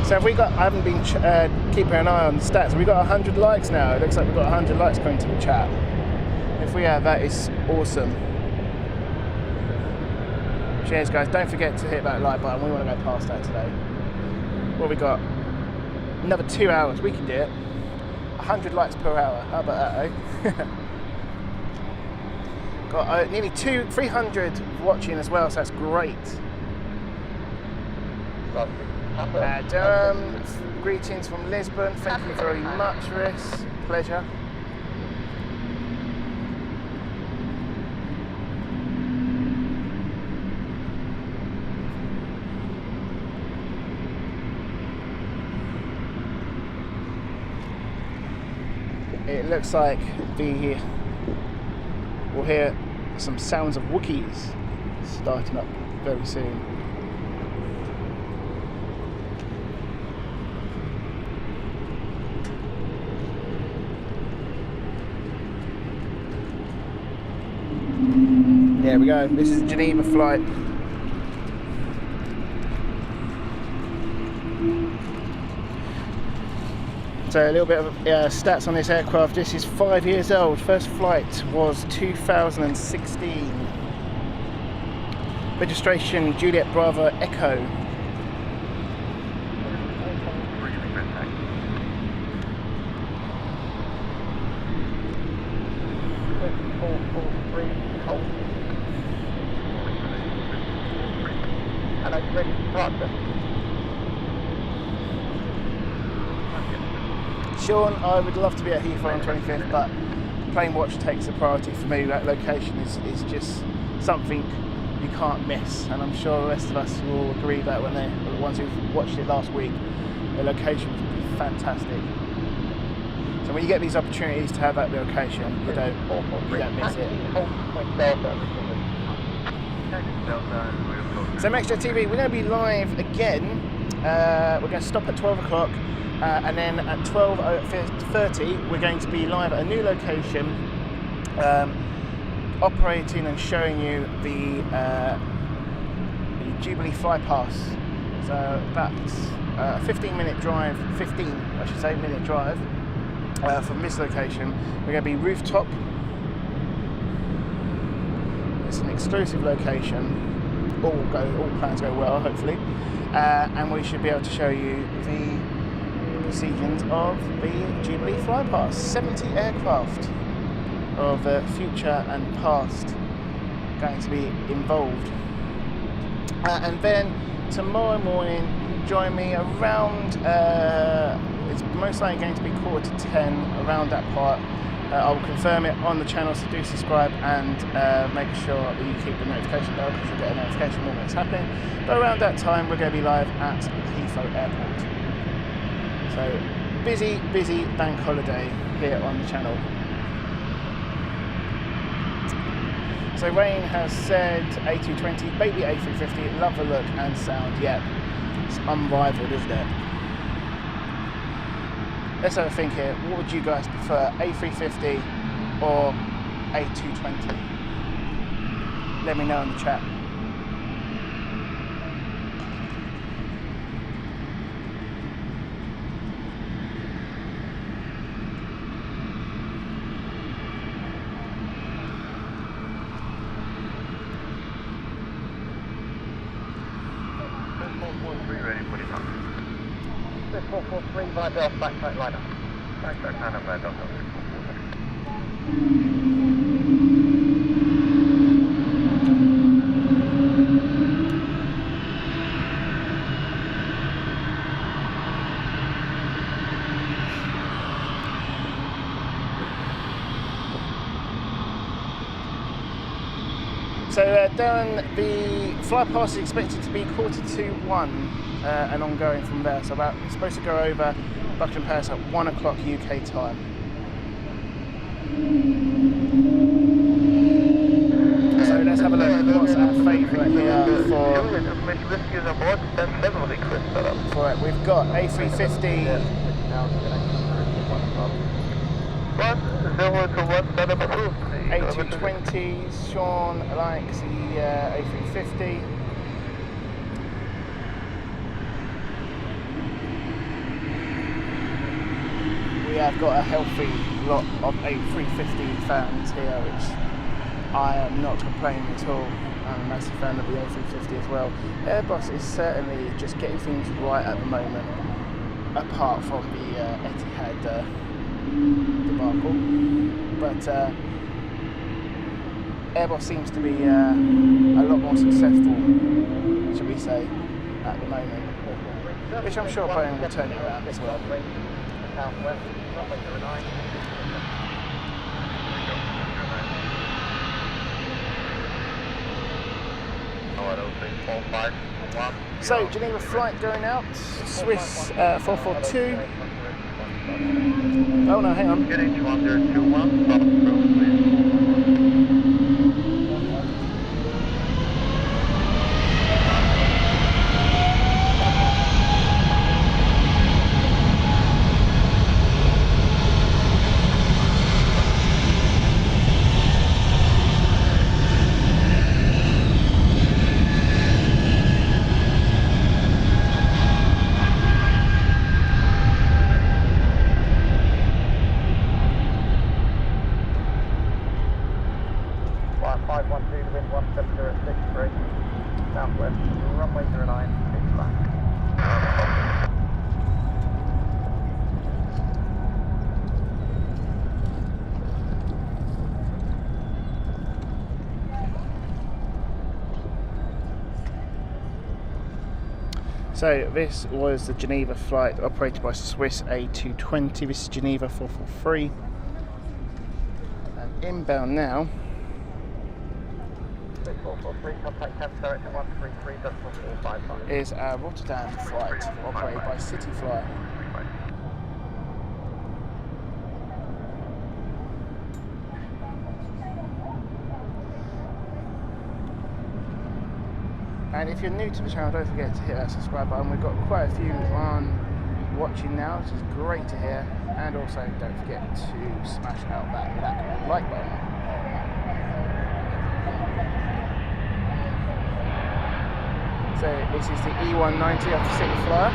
So have we got, I haven't been keeping an eye on the stats, have we got 100 likes now? It looks like we've got 100 likes coming to the chat. If we have, that is awesome. Cheers guys, don't forget to hit that like button, we want to go past that today. What have we got? Another 2 hours, we can do it. 100 likes per hour, how about that, eh? Got nearly 300 watching as well, so that's great. Durham, greetings from Lisbon, thank you very much, Riss, pleasure. It looks like we'll hear some sounds of Wookiees starting up very soon. There we go, this is Geneva flight. So a little bit of stats on this aircraft. This is 5 years old. First flight was 2016. Registration Juliet Bravo Echo. And I'm ready to start them. Sean, I would love to be at Heathrow on 25th, but plane watch takes a priority for me. That location is just something you can't miss, and I'm sure the rest of us will agree that when the ones who've watched it last week, the location was fantastic. So when you get these opportunities to have that location, you don't miss it. So Extra TV, we're going to be live again. We're going to stop at 12 o'clock. And then at 12:30 we're going to be live at a new location, operating and showing you the Jubilee Flypass. So that's a 15-minute drive, 15-minute drive from this location. We're going to be rooftop. It's an exclusive location. All plans go well, hopefully, and we should be able to show you the proceedings of the Jubilee Flypass. 70 aircraft of future and past going to be involved. And then tomorrow morning, join me around, it's most likely going to be 9:45, around that part. I will confirm it on the channel, so do subscribe and make sure that you keep the notification bell, because you'll get a notification when it's happening. But around that time, we're going to be live at Heathrow Airport. So busy bank holiday here on the channel. So Rain has said A220, baby A350, love the look and sound. Yep, it's unrivaled, isn't it? Let's have a think here. What would you guys prefer, A350 or A220? Let me know in the chat. Ready, put it on. 443 by Delta, backtrack line up. Backtrack line up by Delta. So Darren, the Flypass is expected to be 1:45 and ongoing from there. So it's supposed to go over Buckingham Palace at 1 o'clock UK time. information risk is on board, stand 7 request set up. Right, we've got A350. 1021 set up approved. A220, Sean likes the A350. We have got a healthy lot of A350 fans here, which I am not complaining at all. I'm a massive fan of the A350 as well. Airbus is certainly just getting things right at the moment, apart from the Etihad debacle. But Airbus seems to be a lot more successful, should we say, at the moment, which I'm sure Boeing will turn it around as well. So, Geneva flight going out, Swiss 442. Oh no, hang on. So this was the Geneva flight operated by Swiss A220. This is Geneva 443. And inbound now. 443, contact 10 direction 133.455. Is a Rotterdam flight operated by City Flyer. And if you're new to the channel, don't forget to hit that subscribe button. We've got quite a few on watching now, which is great to hear. And also don't forget to smash out that black like button. So this is the E190 of City Flyer.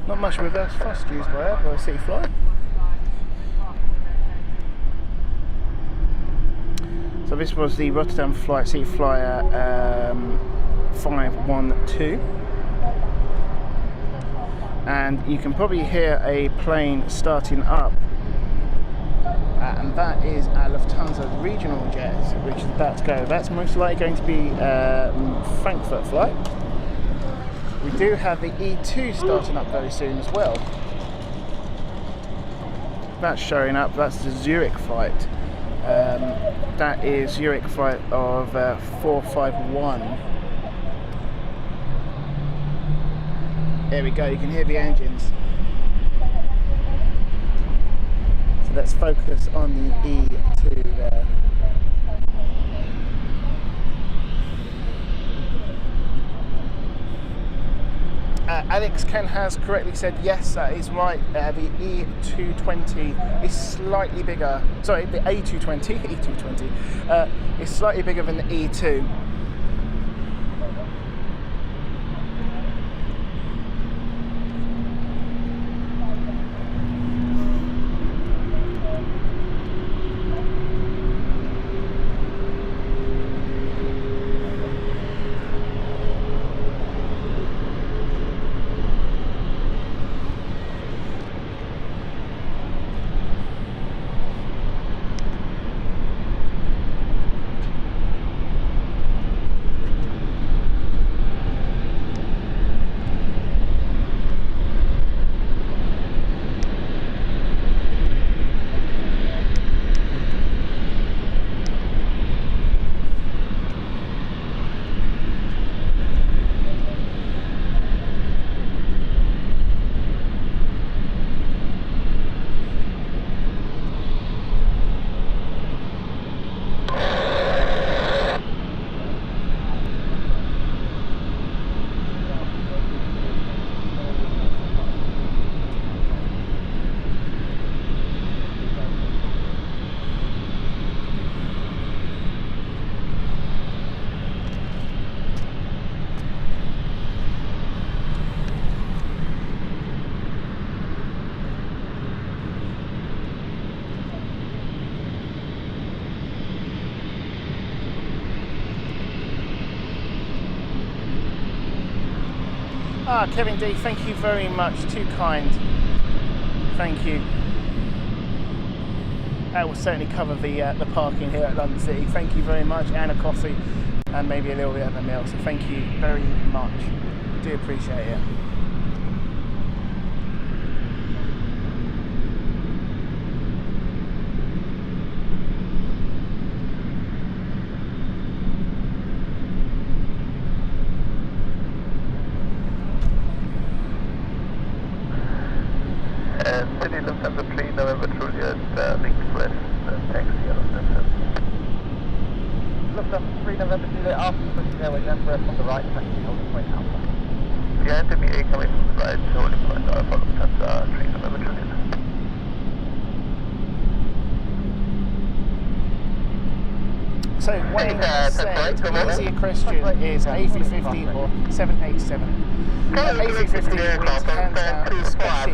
Not much reverse thrust used by City Flyer. So this was the Rotterdam flight, City Flyer 512. And you can probably hear a plane starting up. And that is our Lufthansa regional jet, which is about to go. That's most likely going to be Frankfurt flight. We do have the E2 starting up very soon as well. That's showing up, that's the Zurich flight. That is Zurich flight of 451. There we go, you can hear the engines. So let's focus on the E2 there. Alex Ken has correctly said yes, that is right. The E220 is slightly bigger. Sorry, the A220, E220 is slightly bigger than the E2. Kevin D, thank you very much. Too kind. Thank you. That will certainly cover the parking here at London City. Thank you very much, and a coffee, and maybe a little bit of a meal. So thank you very much. Do appreciate it. City Lufthansa 3 November Juliet, Links West, taxi on Lufthansa 3 November Juliet, after British Airways Embraer on the right, taxi holding point Alpha. Behind me, coming from the right, holding point Alpha, Lufthansa 3 November Juliet. So Wayne said, easier question is A350 or 787. A350 wins hands down, especially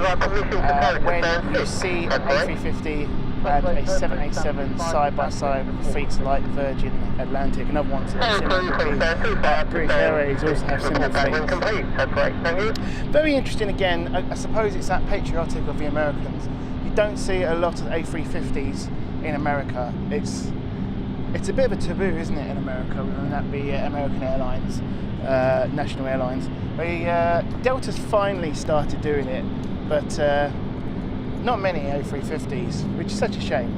when you see an A350 and a 787 side by side with fleets like Virgin Atlantic and other ones that are similar. British Airways also have similar fleets. Very interesting again, I suppose it's that patriotic of the Americans. You don't see a lot of A350s in America. It's a bit of a taboo, isn't it, in America, whether that be American Airlines, National Airlines. Delta's finally started doing it, but not many A350s, which is such a shame.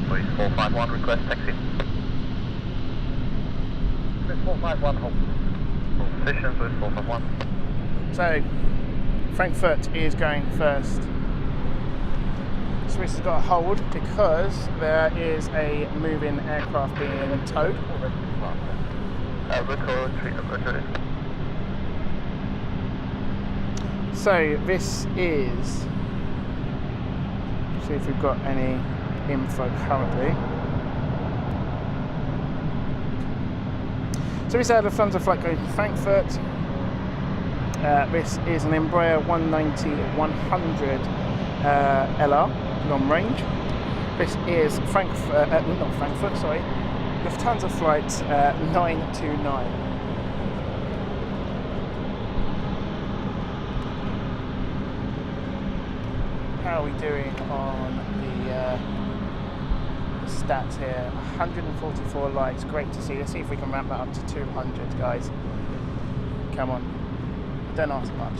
Please 451 request taxi. Please 451 hold. Position please 451. So, Frankfurt is going first. Swiss has got a hold because there is a moving aircraft being towed. So this is, see if we've got any info currently. So this is a Lufthansa flight going to Frankfurt. This is an Embraer 190-100 LR, long range. This is Lufthansa flight 929. How are we doing on the stats here? 144 likes, great to see. Let's see if we can ramp that up to 200, guys. Come on, don't ask much.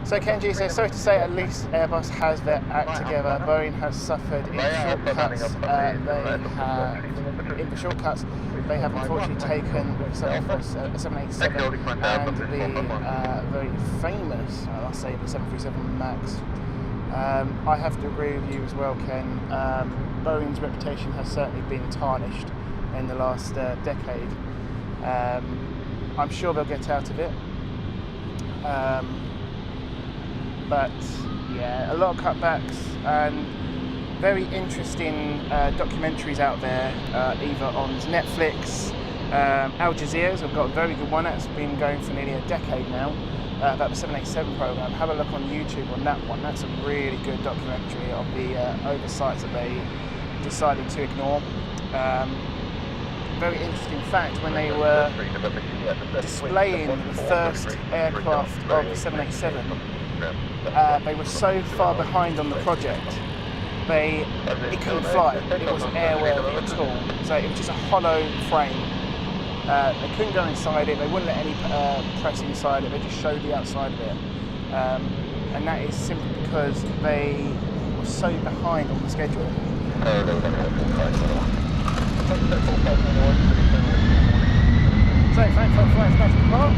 So Kenji says, sorry to say, at least Airbus has their act together. Boeing has suffered in shortcuts. They have unfortunately taken the 787 and the very famous, I'll say, the 737 MAX. I have to agree with you as well, Ken. Boeing's reputation has certainly been tarnished in the last decade. I'm sure they'll get out of it. But yeah, a lot of cutbacks and very interesting documentaries out there, either on Netflix, Al Jazeera's have got a very good one that's been going for nearly a decade now, about the 787 program. Have a look on YouTube on that one. That's a really good documentary of the oversights that they decided to ignore. Very interesting fact, when they were displaying the first aircraft of the 787, they were so far behind on the project, it couldn't fly. It wasn't airworthy at all. So it was just a hollow frame. They couldn't go inside it. They wouldn't let any press inside it. They just showed the outside of it. And that is simply because they were so behind on the schedule. So Frankfurt flies back to Park.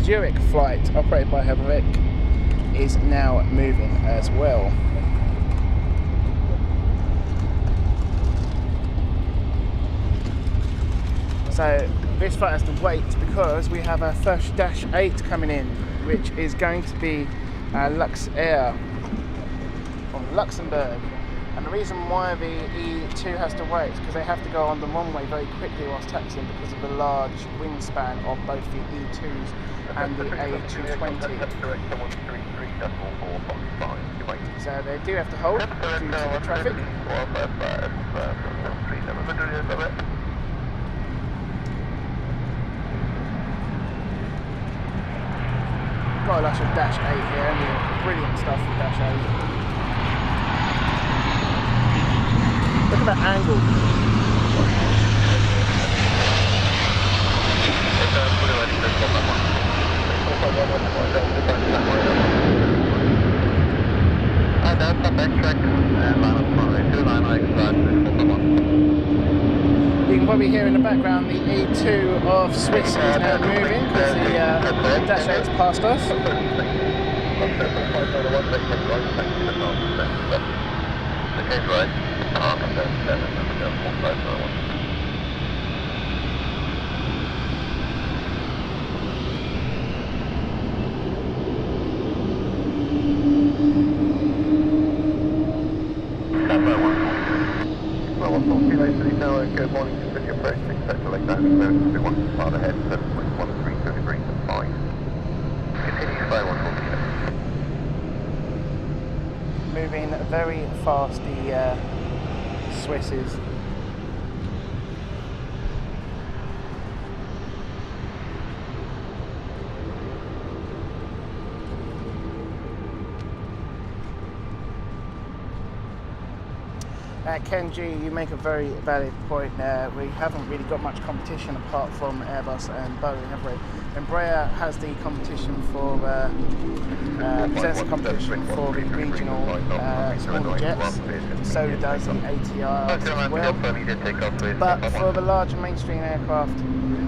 Zurich flight operated by Hervik is now moving as well. So this flight has to wait because we have our first Dash 8 coming in, which is going to be Lux Air from Luxembourg. And the reason why the E2 has to wait is because they have to go on the runway very quickly whilst taxiing because of the large wingspan of both the E2s and the A220. So they do have to hold due to the traffic. Got a lot of Dash 8 here, and brilliant stuff with Dash 8. Look at that angle. You can probably hear in the background the E2 of Swiss is now moving because the Dash 8's passed us. Good morning, city approach, etc. like that. So we want to start ahead, 7.13 degrees and 5. Continue by 140. Moving very fast, the Swisses. Kenji, you make a very valid point there. We haven't really got much competition apart from Airbus and Boeing, have we? Embraer has the competition for presents the competition for the regional smaller jets. So does the ATR as well. But for the larger mainstream aircraft,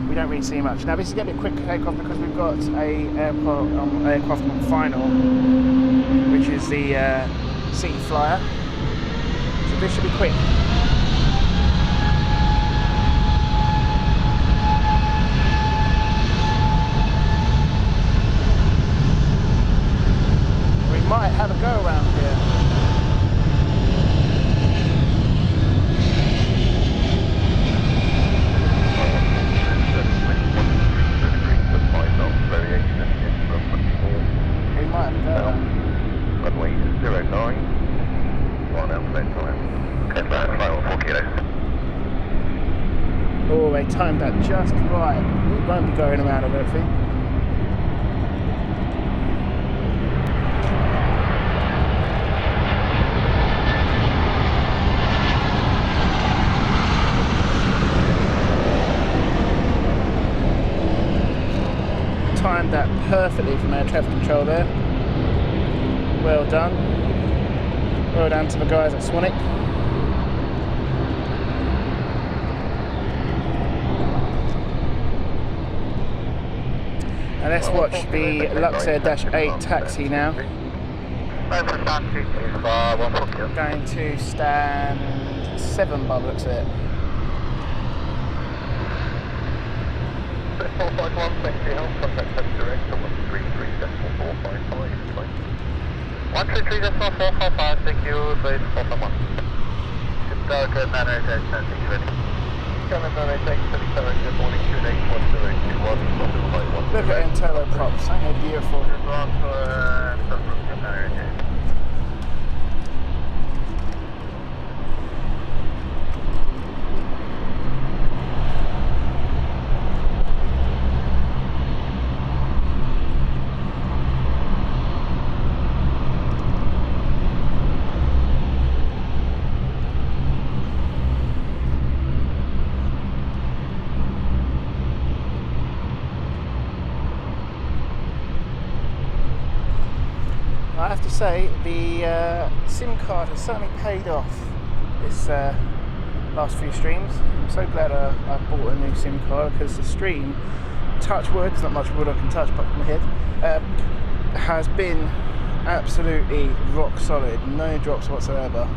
we don't really see much. Now this is going to be a quick takeoff because we've got a aircraft on final, which is the City Flyer. So this should be quick. We might have a go around here. We might have a go around. Runway 09. Oh, they timed that just right. We won't be going around, I don't think. Timed that perfectly from air traffic control there. Well done. Well done to the guys at Swanwick. And let's watch the Luxair Dash 8 taxi now. Going to stand 7 by the looks of it. 451, thank you. Contact direct 133.455, thank you. Base 451. Good manner, thank you, ready. Look at them turbo props, ain't they beautiful? I have to say the SIM card has certainly paid off this last few streams. I'm so glad I bought a new SIM card because the stream touch wood, there's not much wood I can touch but from my head, has been absolutely rock solid, no drops whatsoever.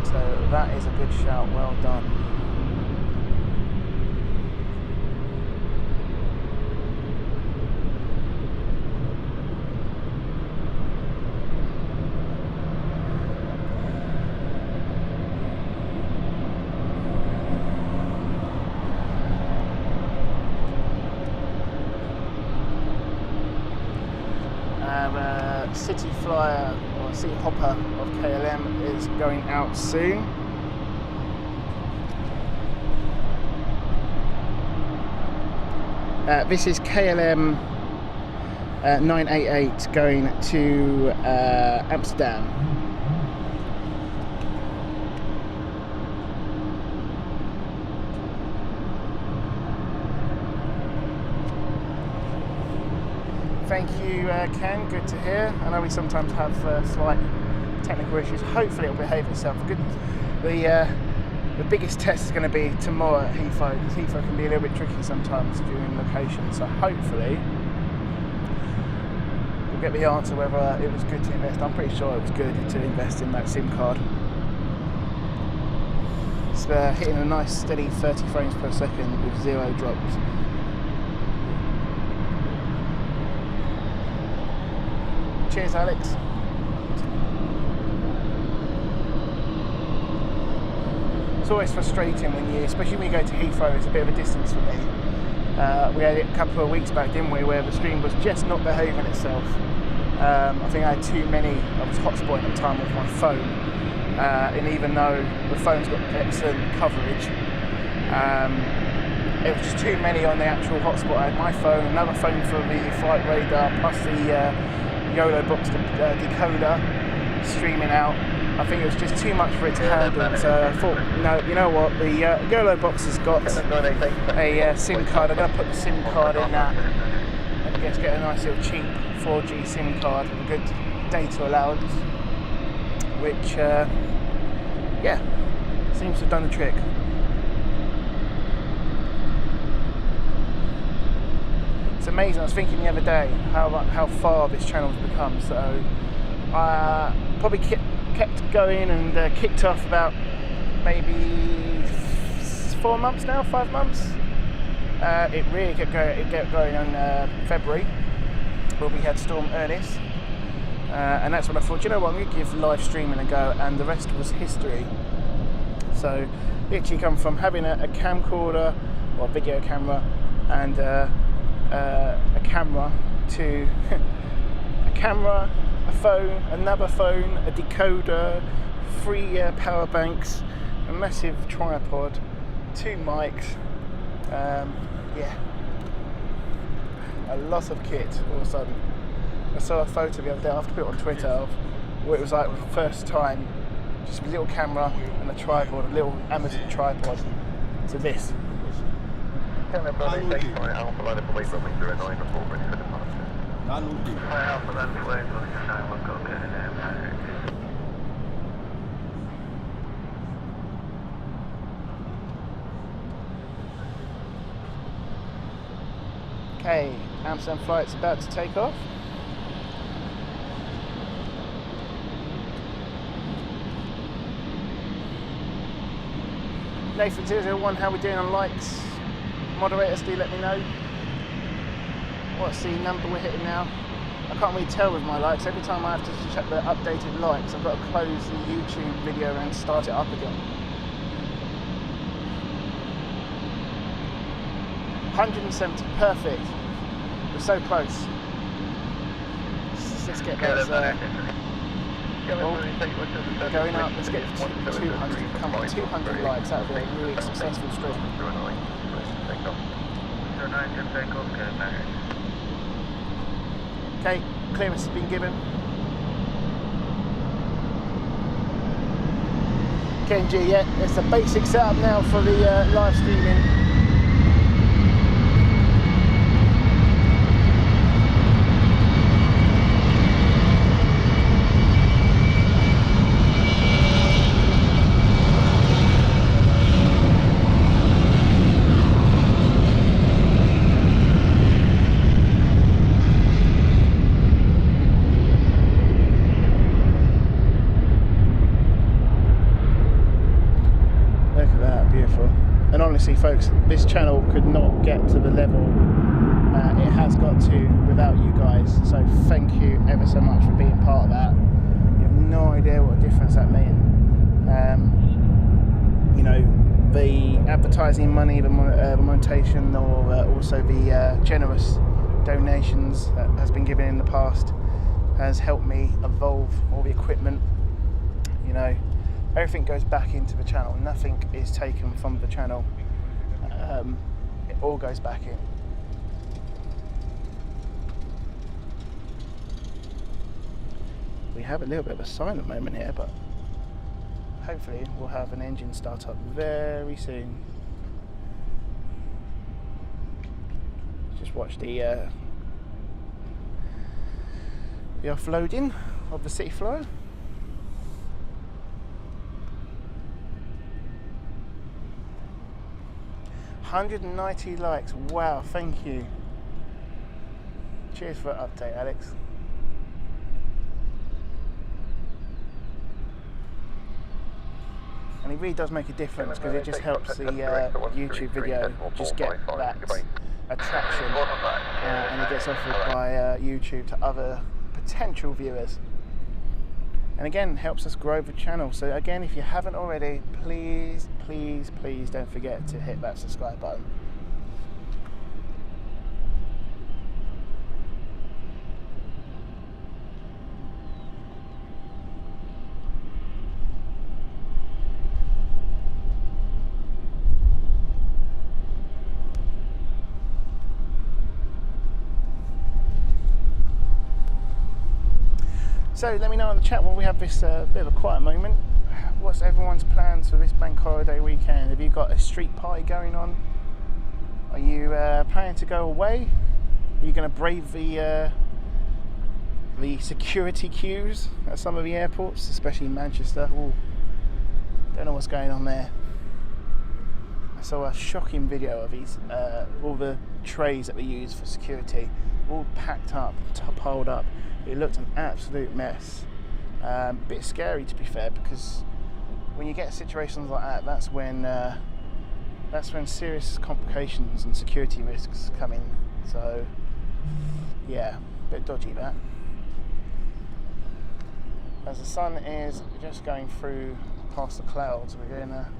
So that is a good shout, well done. City Flyer or City Hopper of KLM is going out soon. This is KLM 988 going to Amsterdam. Thank you, Ken. Good to hear. I know we sometimes have slight technical issues. Hopefully, it'll behave itself. Good. The biggest test is going to be tomorrow at Heathrow, because Heathrow can be a little bit tricky sometimes during location. So hopefully, we'll get the answer whether it was good to invest. I'm pretty sure it was good to invest in that SIM card. It's hitting a nice steady 30 frames per second with 0 drops. Cheers, Alex. It's always frustrating when you, especially when you go to Heathrow, it's a bit of a distance for me. We had it a couple of weeks back, didn't we, where the stream was just not behaving itself. I think I had too many, I was hotspotting at the time with my phone, and even though the phone's got excellent coverage, it was just too many on the actual hotspot. I had my phone, another phone for the flight radar, plus the YOLO box decoder streaming out. I think it was just too much for it to handle, so I thought, no, you know what, the YOLO box has got a SIM card. I'm going to put the SIM card in that and just get a nice little cheap 4G SIM card with a good data allowance, which, yeah, seems to have done the trick. It's amazing. I was thinking the other day how far this channel has become. So I probably kept going and kicked off about maybe 4 months now, 5 months. It really kept going. It kept going in February, where we had Storm Ernest, and that's when I thought, you know what, I'm going to give live streaming a go, and the rest was history. So literally come from having a camcorder or a video camera and a camera to a camera, a phone, another phone, a decoder, 3 power banks, a massive tripod, 2 mics, yeah, a lot of kit all of a sudden. I saw a photo the other day, I have to put it on Twitter, of what it was like for the first time, just a little camera and a tripod, a little Amazon tripod, to this. Okay, Amsterdam flight's about to take off. Nathan001, how we doing on likes? Moderators, do let me know. What's the number we're hitting now? I can't really tell with my likes. Every time I have to check the updated likes, I've got to close the YouTube video and start it up again. 170, perfect. We're so close. Let's get those. Going up, let's get 200. Come on, 200 likes. That would be a really successful stream. Okay, clearance has been given. Kenji, yeah, it's a basic setup now for the live streaming. And honestly folks, this channel could not get to the level it has got to without you guys, so thank you ever so much for being part of that. You have no idea what a difference that means. You know, the advertising money, the monetization, or also the generous donations that has been given in the past has helped me evolve all the equipment. You know, everything goes back into the channel, nothing is taken from the channel, it all goes back in. We have a little bit of a silent moment here, but hopefully we'll have an engine start up very soon. Just watch the offloading of the city flow. $190 likes, wow, thank you. Cheers for that update, Alex. And it really does make a difference because it just helps the YouTube video just get that attraction, and it gets offered by YouTube to other potential viewers. And again, helps us grow the channel. So again, if you haven't already, please, please, please don't forget to hit that subscribe button. So let me know in the chat while we have this bit of a quiet moment. What's everyone's plans for this bank holiday weekend? Have you got a street party going on? Are you planning to go away? Are you going to brave the security queues at some of the airports, especially Manchester? Ooh, don't know what's going on there. I saw a shocking video of these, all the trays that we use for security, all packed up, piled up. It looked an absolute mess. Bit scary to be fair, because when you get situations like that, that's when serious complications and security risks come in. So yeah, a bit dodgy that. As the sun is just going through past the clouds, we're getting a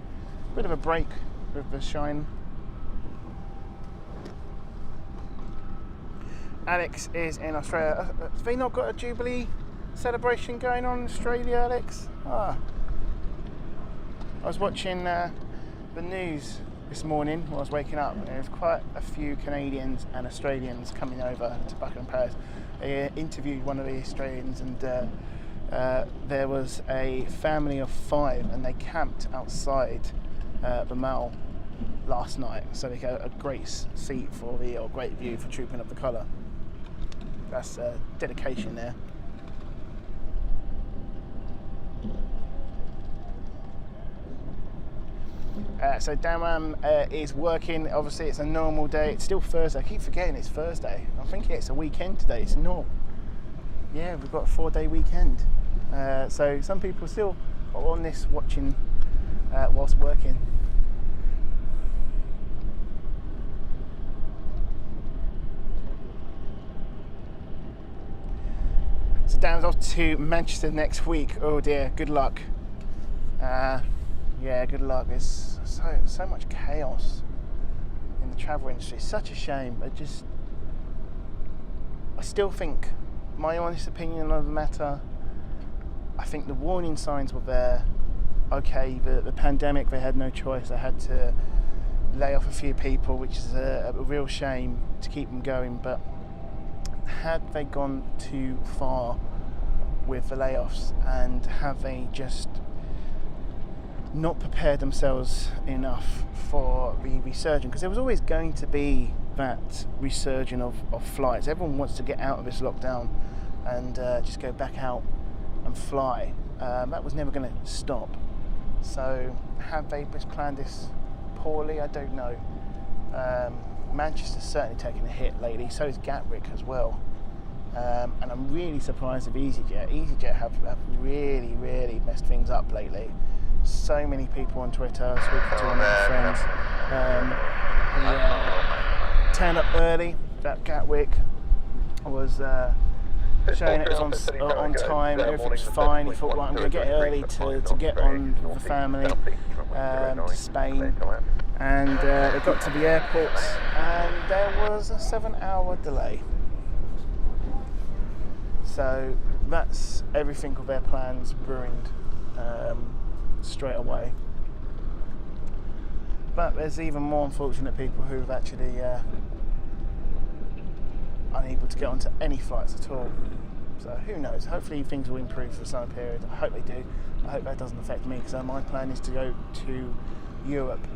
bit of a break with the shine. Alex is in Australia. Have they not got a Jubilee celebration going on in Australia, Alex? Ah. I was watching the news this morning while I was waking up, and there was quite a few Canadians and Australians coming over to Buckingham Palace. I interviewed one of the Australians, and there was a family of 5, and they camped outside the Mall last night, so they got a great seat for the, or great view for Trooping of the Colour. That's dedication there. So Damam is working. Obviously it's a normal day. It's still Thursday. I keep forgetting it's Thursday. I'm thinking it's a weekend today. It's not. Yeah, we've got a 4-day weekend. So some people still are on this watching whilst working. So Dan's off to Manchester next week. Oh dear, good luck. Yeah, good luck. There's so much chaos in the travel industry. It's such a shame. I still think, my honest opinion of the matter, I think the warning signs were there. Okay, the pandemic, they had no choice. They had to lay off a few people, which is a real shame to keep them going. But had they gone too far with the layoffs, and have they just not prepared themselves enough for the resurgence? Because there was always going to be that resurgence of flights. Everyone wants to get out of this lockdown and just go back out and fly. That was never going to stop. So have they just planned this poorly? I don't know. Manchester's certainly taken a hit lately, so is Gatwick as well. And I'm really surprised with EasyJet. EasyJet have really messed things up lately. so many people on Twitter, speaking to one of my friends. He turned up early at Gatwick, was showing it was on time, everything was fine. He thought, right, I'm going to get early to get on with the family to Spain. And they got to the airport and there was a 7-hour delay. So that's everything of their plans ruined straight away. But there's even more unfortunate people who've actually unable to get onto any flights at all. So who knows? Hopefully things will improve for the summer period. I hope they do. I hope that doesn't affect me, because my plan is to go to Europe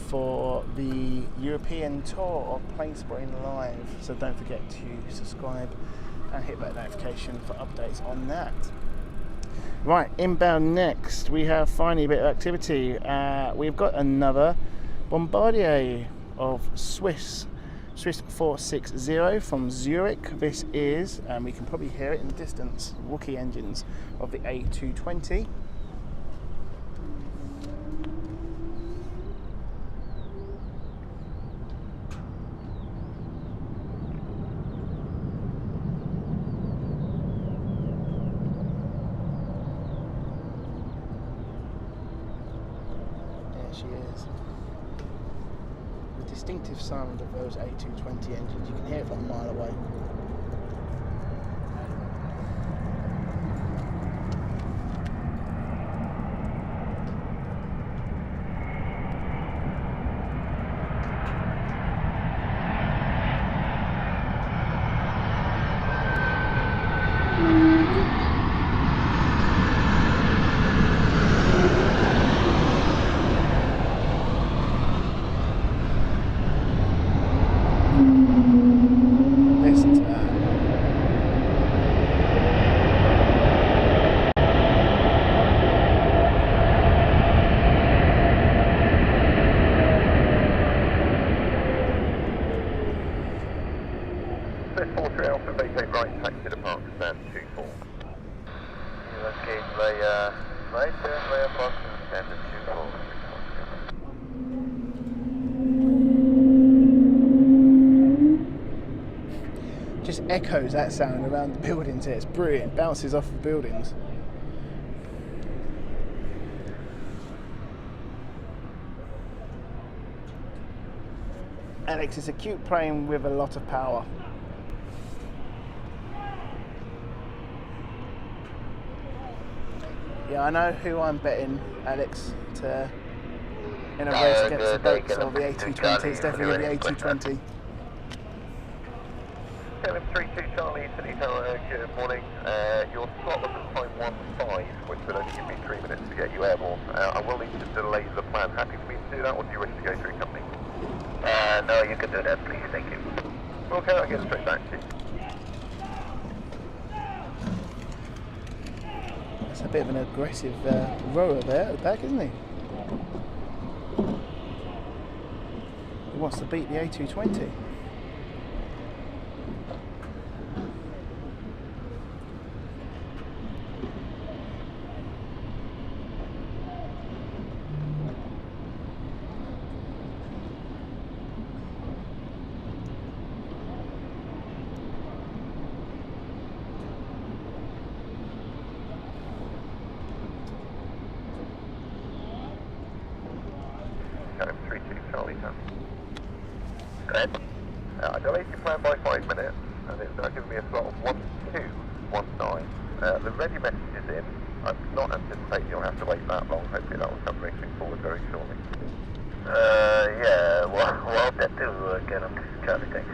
for the European tour of Planespotting Live. So don't forget to subscribe and hit that notification for updates on that. Right, inbound next, we have finally a bit of activity. We've got another Bombardier of Swiss 460 from Zurich. This is, and we can probably hear it in the distance, Wookiee engines of the A220. She is. The distinctive sound of those A220 engines, you can hear it from a mile away. Just echoes that sound around the buildings here. It's brilliant. Bounces off the buildings. Alex, it's a cute plane with a lot of power. Yeah, I know who I'm betting, Alex, in a race against the boats of the A220. It's definitely the A220. Kevin 32 Charlie, good morning. Your slot was at time 15, which would only give me 3 minutes to get you airborne. I will need to delay the plan. Happy for me to do that, or do you wish to go through company? No, you can do that, please, thank you. Okay, I'll get straight back to you. That's a bit of an aggressive rower there at the back, isn't he? He wants to beat the A220. I delayed your plan by 5 minutes, and it's now giving me a slot of 1219. The ready message is in. I'm not anticipating you'll have to wait that long. Hopefully that will come racing forward very shortly. Yeah, well, that do get on Charlie, thanks.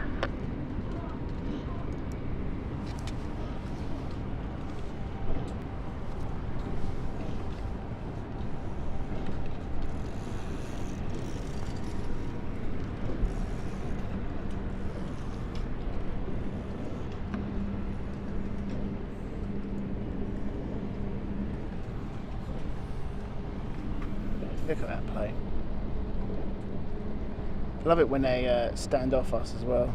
Look at that plane. Love it when they stand off us as well.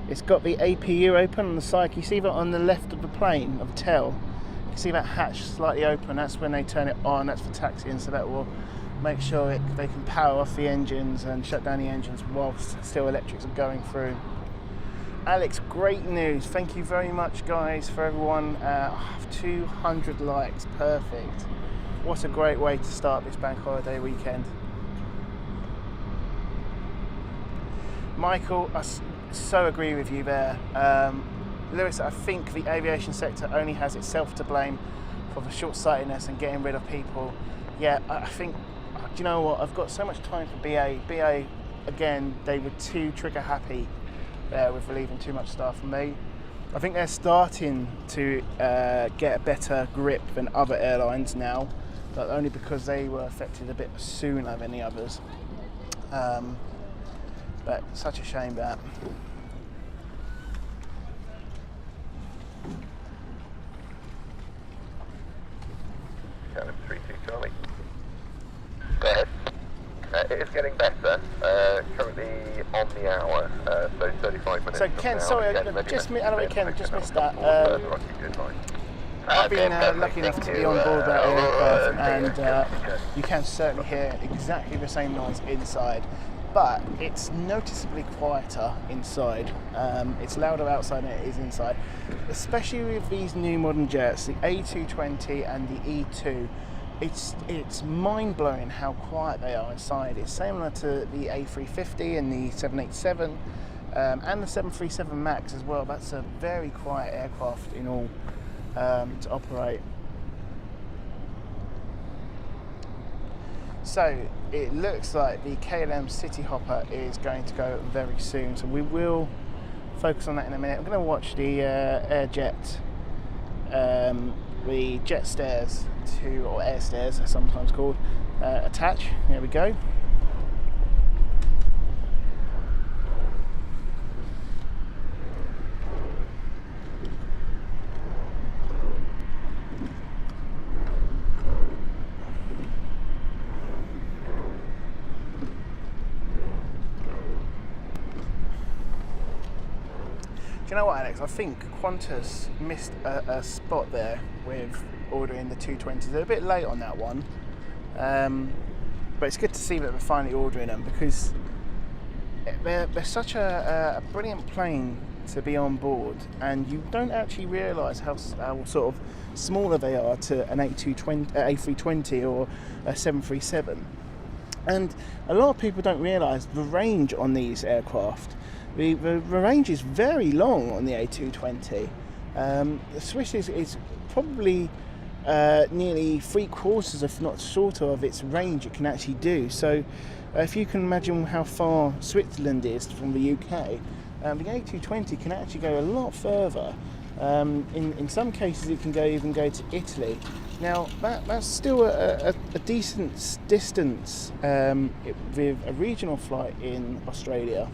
It's got the APU open on the side. Can you see that on the left of the plane, of the tail? can see that hatch slightly open. That's when they turn it on. That's for taxiing, so that will make sure they can power off the engines and shut down the engines whilst still electrics are going through. Alex, great news. Thank you very much, guys, for everyone. 200 likes, perfect. What a great way to start this bank holiday weekend. Michael, I so agree with you there. Lewis, I think the aviation sector only has itself to blame for the short-sightedness and getting rid of people. Yeah, I think, do you know what? I've got so much time for BA. BA, again, they were too trigger happy there with relieving too much staff from me. I think they're starting to get a better grip than other airlines now, but only because they were affected a bit sooner than the others. But such a shame that. Channel 32 Charlie. Go ahead. It is getting better. Currently on the hour, so 35 minutes. So Ken, sorry, Ken, just missed that. I've been lucky enough to be on board that aircraft, and you can certainly hear exactly the same noise inside, but it's noticeably quieter inside. It's louder outside than it is inside, especially with these new modern jets, the A220 and the E2. It's mind-blowing how quiet they are inside. It's similar to the A350 and the 787 and the 737 MAX as well. That's a very quiet aircraft in all to operate. So it looks like the KLM City Hopper is going to go very soon, so we will focus on that in a minute. I'm going to watch the Airjet, the jet stairs or air stairs, they're sometimes called, attach. There we go. Do you know what, Alex? I think Qantas missed a spot there with ordering the 220s. They're a bit late on that one, but it's good to see that they're finally ordering them, because they're such a brilliant plane to be on board, and you don't actually realise how sort of smaller they are to an A320 or a 737. And a lot of people don't realise the range on these aircraft. The range is very long on the A220. The Swiss is probably nearly 3/4, if not shorter, of its range it can actually do. So if you can imagine how far Switzerland is from the UK, the A220 can actually go a lot further. In some cases it can even go to Italy. Now that's still a decent distance with a regional flight in Australia.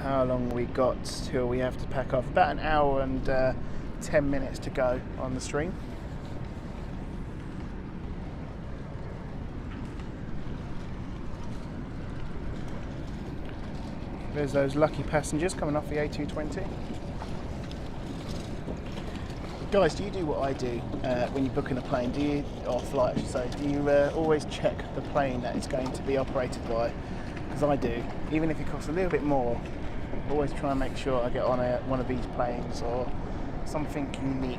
How long we got till we have to pack off? About an hour and 10 minutes to go on the stream. There's those lucky passengers coming off the A220. Guys, do you do what I do when you're booking a plane? Do you, or flight, I should say, do you always check the plane that it's going to be operated by? Because I do. Even if it costs a little bit more, always try and make sure I get on one of these planes or something unique.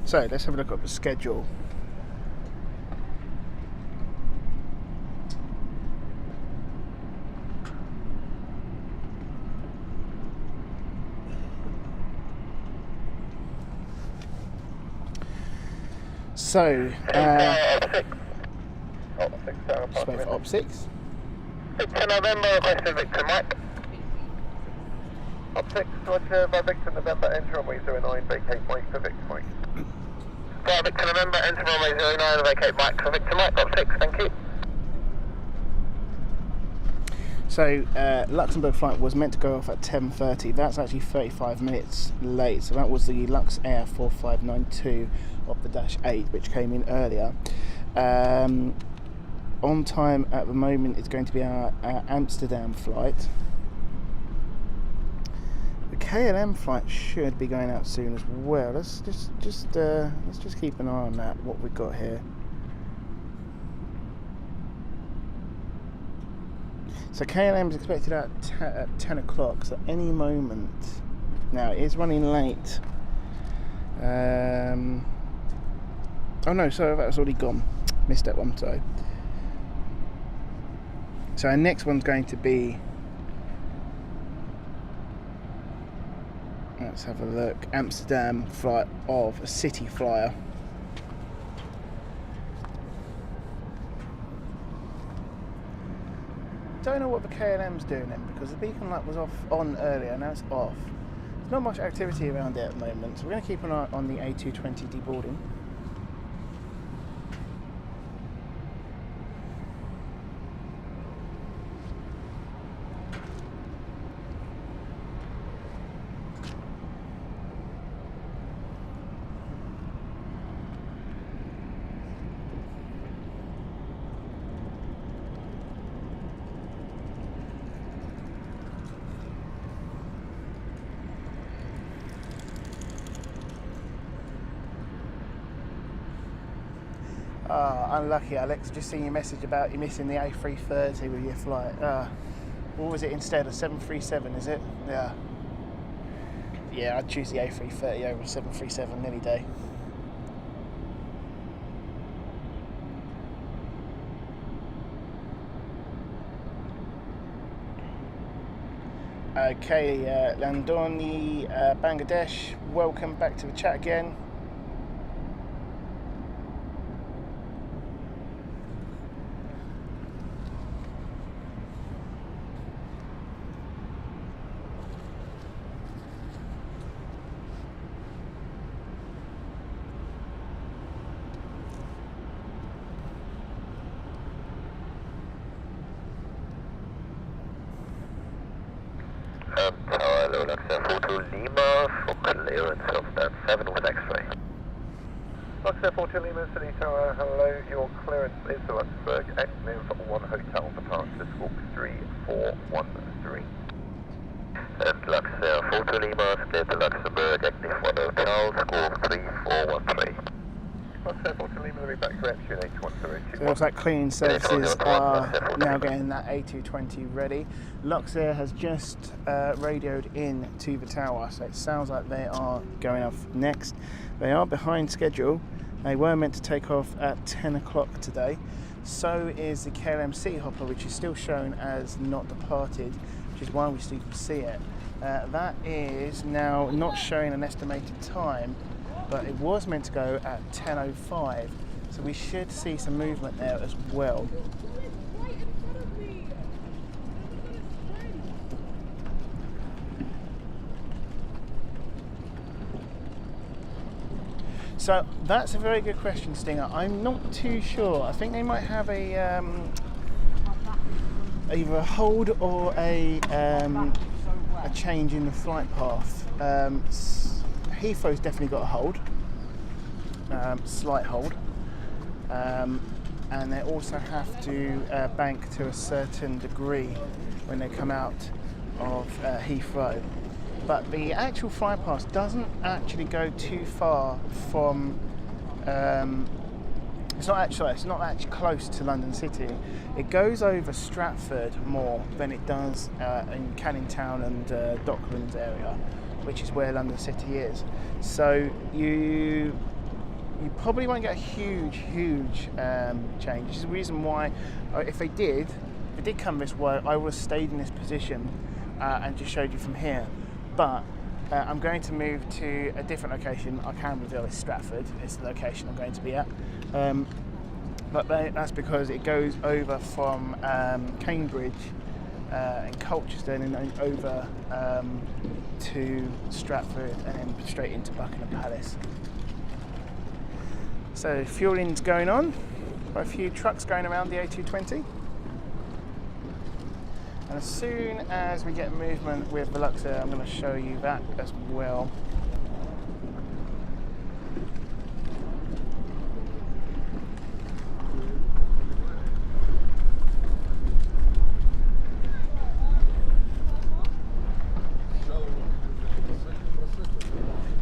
So let's have a look at the schedule. So, Swift Op 6. 6 November, requested Victor Mike. Op 6, Roger, by Victor November, enter runway 09, vacate Mike for Victor Mike. By Victor November, enter runway 09, vacate Mike for Victor Mike, Op 6, thank you. So, Luxembourg flight was meant to go off at 10:30. That's actually 35 minutes late. So that was the Lux Air 4592 of the Dash 8, which came in earlier. On time at the moment is going to be our Amsterdam flight. The KLM flight should be going out soon as well. Let's just keep an eye on that. What we've got here. So KLM is expected out at 10 o'clock. So any moment. Now it is running late. Oh no, sorry, that's already gone. Missed that one, sorry. So our next one's going to be, let's have a look, Amsterdam flight of a City Flyer. Don't know what the KLM's doing then, because the beacon light was on earlier, now it's off. There's not much activity around it at the moment, so we're going to keep an eye on the A220 deboarding. Unlucky, Alex. Just seen your message about you missing the A330 with your flight. What was it instead? A 737, is it? Yeah. Yeah, I'd choose the A330 over a 737 any day. Okay, Landoni, Bangladesh, welcome back to the chat again. Hello, Luxair 42 Lima for clearance of that 7 with X-ray. Luxair 42 Lima, City Tower, hello, your clearance is to Luxembourg, X-Live 1 Hotel, departure squawk 3413. And Luxair 42 Lima, cleared to Luxembourg, X-Live 1 Hotel, squawk 3413. Luxair 42 Lima, will be back to Entune H1021. So it looks like cleaning services are now getting that A220 ready. Luxair has just radioed in to the tower, so it sounds like they are going off next. They are behind schedule. They were meant to take off at 10 o'clock today. So is the KLM City Hopper, which is still shown as not departed, which is why we still can see it. That is now not showing an estimated time, but it was meant to go at 10:05, so we should see some movement there as well. So that's a very good question, Stinger. I'm not too sure. I think they might have a either a hold or a change in the flight path. Heathrow's definitely got a hold, slight hold, and they also have to bank to a certain degree when they come out of Heathrow. But the actual flight path doesn't actually go too far from. It's not actually close to London City. It goes over Stratford more than it does in Canning Town and Docklands area, which is where London City is. So you you probably won't get a huge change. Which is the reason why, if it did come this way, I would have stayed in this position and just showed you from here. But I'm going to move to a different location. I can reveal it's Stratford. It's the location I'm going to be at. But that's because it goes over from Cambridge and Colchester and then over to Stratford and then straight into Buckingham Palace. So fueling's going on. Got a few trucks going around the A220. And as soon as we get movement with the Luxor, I'm going to show you that as well.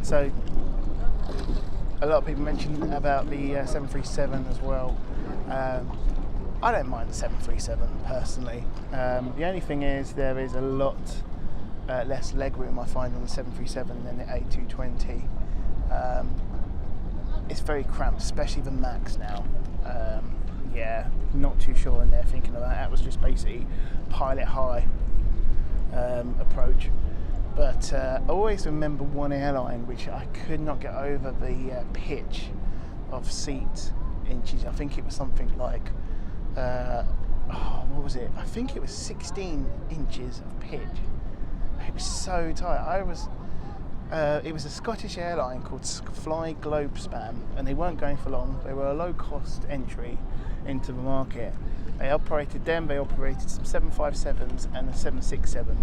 So, a lot of people mentioned about the 737 as well. I don't mind the 737 personally. The only thing is there is a lot less legroom I find on the 737 than the A220. It's very cramped, especially the MAX now. Yeah, not too sure when they're thinking about that. It was just basically pilot high approach. But I always remember one airline which I could not get over the pitch of seat inches. I think it was something like, what was it? I think it was 16 inches of pitch. It was so tight. It was a Scottish airline called Fly Globespan, and they weren't going for long. They were a low-cost entry into the market. They operated some 757s and a 767.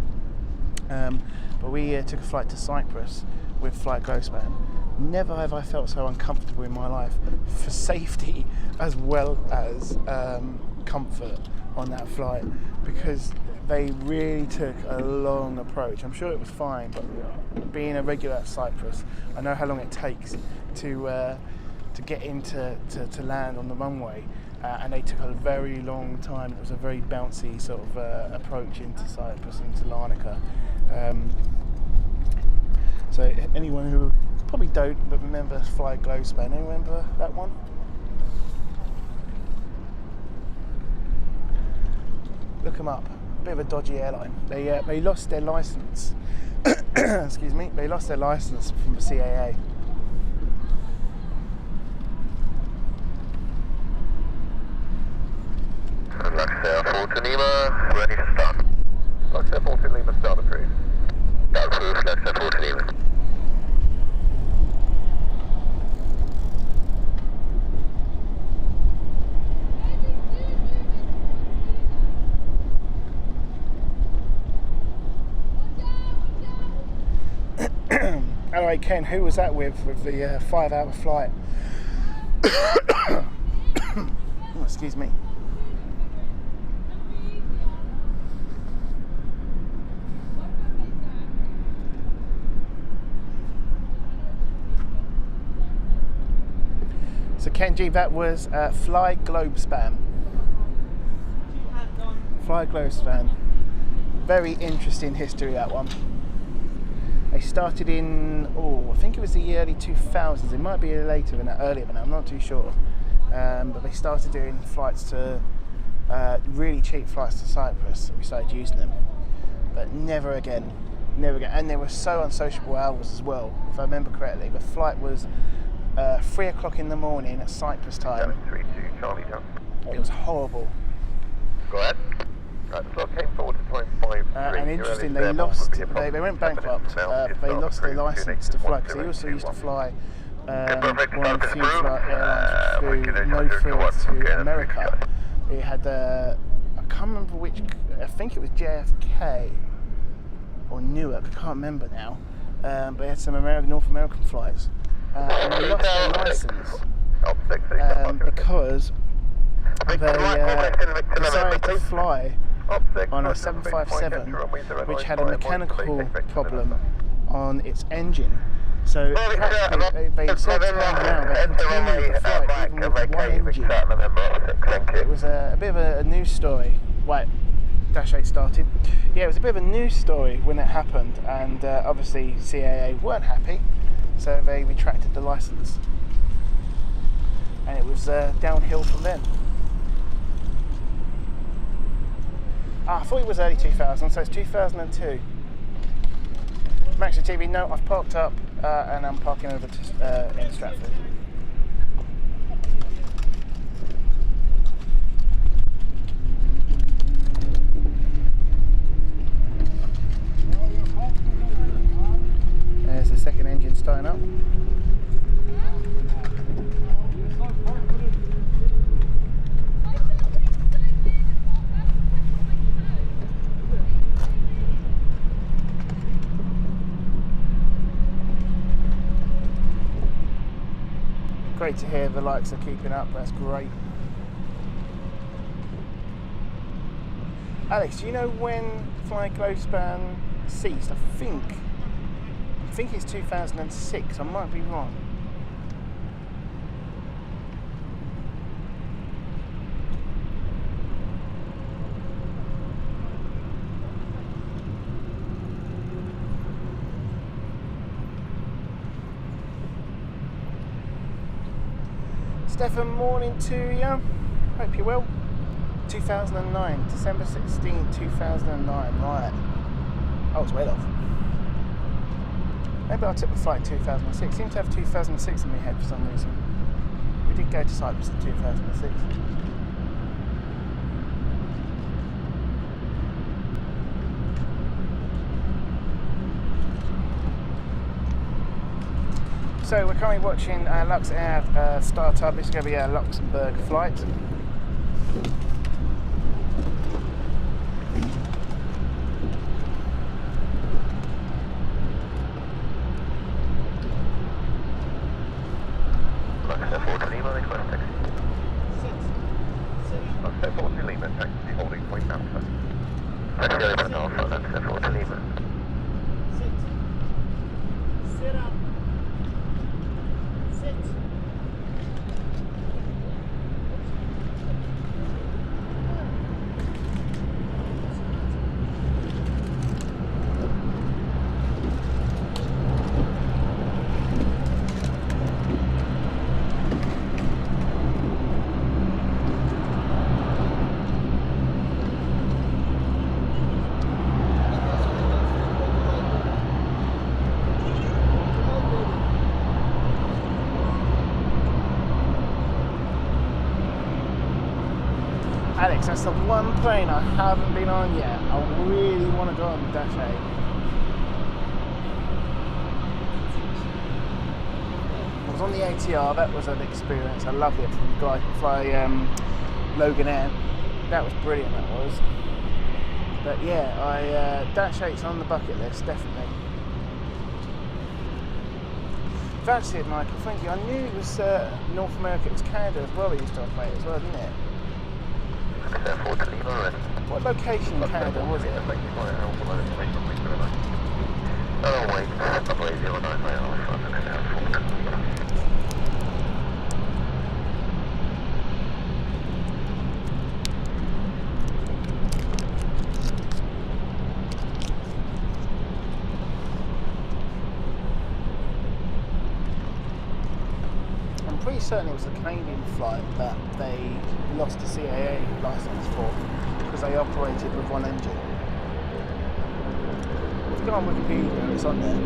But we took a flight to Cyprus with Fly Globespan. Never have I felt so uncomfortable in my life for safety as well as comfort on that flight, because they really took a long approach. I'm sure it was fine, but being a regular at Cyprus, I know how long it takes to get into to land on the runway, and they took a very long time. It was a very bouncy sort of approach into Cyprus, into Larnaca. So anyone who probably don't, but remember Fly Globespan, anyone remember that one? Look them up. Bit of a dodgy airline. They lost their license. Excuse me. They lost their license from the CAA. Luxor 4 to Lima, ready to start. Luxor 4 to Lima, start approved. Start approved, Luxor 4 to Lima. Alright, Ken, who was that with the 5-hour flight? Oh, excuse me. So Kenji, that was Fly Globespan. Fly Globespan. Very interesting history, that one. They started in, I think it was the early 2000s. It might be later than that, earlier than that, I'm not too sure. But they started doing flights to, really cheap flights to Cyprus. We started using them. But never again. And they were so unsociable hours as well, if I remember correctly. The flight was 3 o'clock in the morning at Cyprus time. 732 Charlie John. It was horrible. Go ahead. Right, the slot came forward to 25. And interesting, they went bankrupt. They lost their license to fly, because they also used to fly one of the few airlines through no frills to America. It had, I can't remember which, I think it was JFK or Newark, I can't remember now. But they had some North American flights. And they lost their license because they decided to fly on a 757 which had a mechanical problem on its engine. So practically they instead of turning around, they continued the flight even with one engine. It was a bit of a news story. Right, Dash 8 started. Yeah, it was a bit of a news story when it happened, and obviously CAA weren't happy, so they retracted the license. and it was downhill from then. I thought it was early 2000, so it's 2002. Max TV, no, I've parked up and I'm parking over to in Stratford. There's the second engine starting up. Great to hear the likes are keeping up, that's great. Alex, do you know when Fly Globespan ceased? I think it's 2006, I might be wrong. Stefan, morning to you. Hope you're well. 2009, December 16, 2009, right. I was well off. Maybe I took the flight in 2006. Seem to have 2006 in my head for some reason. We did go to Cyprus in 2006. So we're currently watching Lux Air startup. This is going to be a Luxembourg flight. Lux Air 4 to Lima, request taxi. Lux Air 4 to Lima, taxi holding point Alpha. Taxi open Alpha, Lux Air 4 to Lima. Sit up. Sit. Alex, that's the one plane I haven't been on yet. I really want to go on the Dash 8. I was on the ATR, that was an experience. I loved it. Fly Logan Air. That was brilliant, that was. But yeah, Dash 8's on the bucket list, definitely. That's it, Michael, thank you. I knew it was North America, it was Canada as well, they used to operate as well, didn't it? What location in Canada was it? I'm pretty certain it was a Canadian flight that they lost the CAA license for because they operated with one engine. If you go on Wikipedia, it's on there.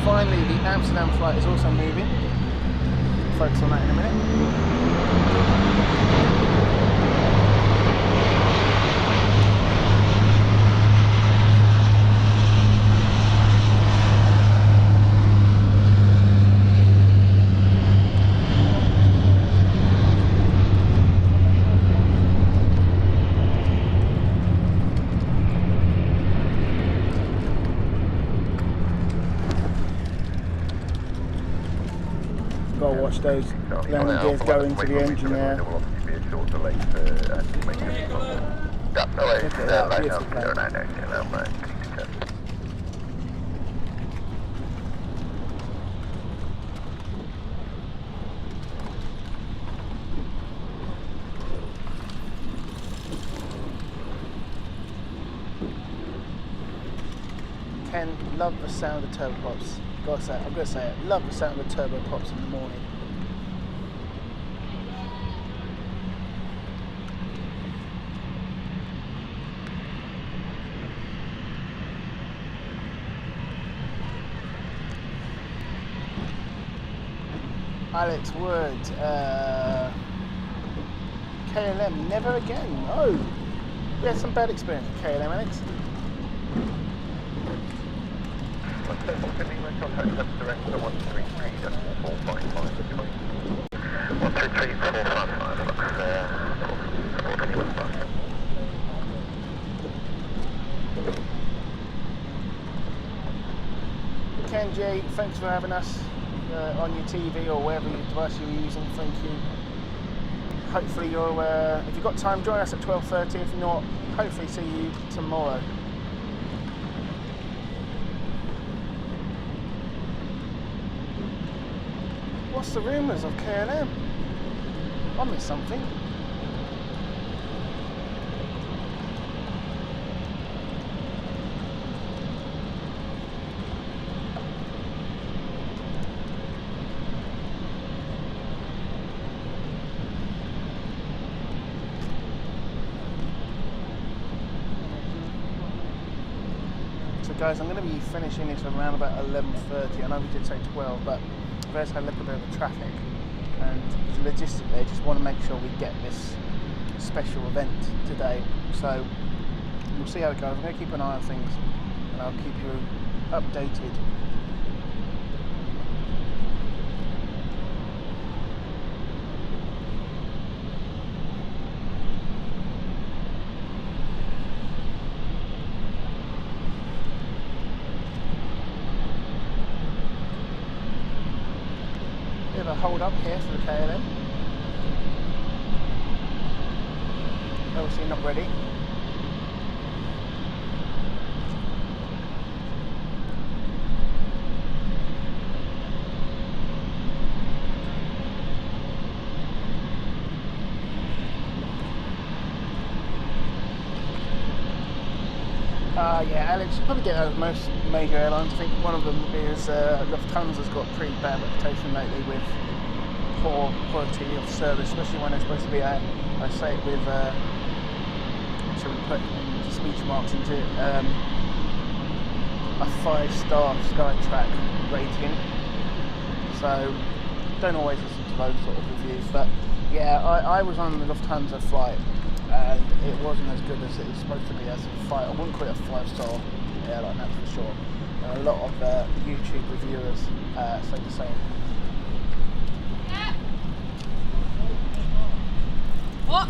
Finally, the Amsterdam flight is also moving. Focus on that in a minute. watch those landing gears go into the engine there. There will obviously be a short delay to actually make it possible. Yeah, no worries. Look at that, beautiful plane. 0909, Ken, love the sound of turboprops. Gotta say it, I'm gonna say it. Love the sound of turboprops in the morning. Alex Wood, KLM, never again. Oh, we had some bad experience with KLM, Alex. Ken J, thanks for having us on your TV or wherever your device you're using. Thank you. Hopefully you'll, if you've got time, join us at 12:30. If not, hopefully see you tomorrow. What's the rumours of KLM? I missed something. So guys, I'm going to be finishing this around about 11:30. I know we did say 12, but we've had a little bit of traffic, and logistically I just want to make sure we get this special event today. So we'll see how it goes. I'm going to keep an eye on things and I'll keep you updated. Bit of a hold up here for the KLM. Obviously not ready. Yeah, Alex, you probably get that with most major airlines. I think one of them is Lufthansa's got a pretty bad reputation lately with poor quality of service, especially when they're supposed to be I say it with, shall we put speech marks into it, a 5-star Skytrack rating. So don't always listen to those sort of reviews, but yeah, I was on the Lufthansa flight and it wasn't as good as it was supposed to be as a flight. I wouldn't call it a 5-star airline, that's for sure. And a lot of YouTube reviewers say the same. What?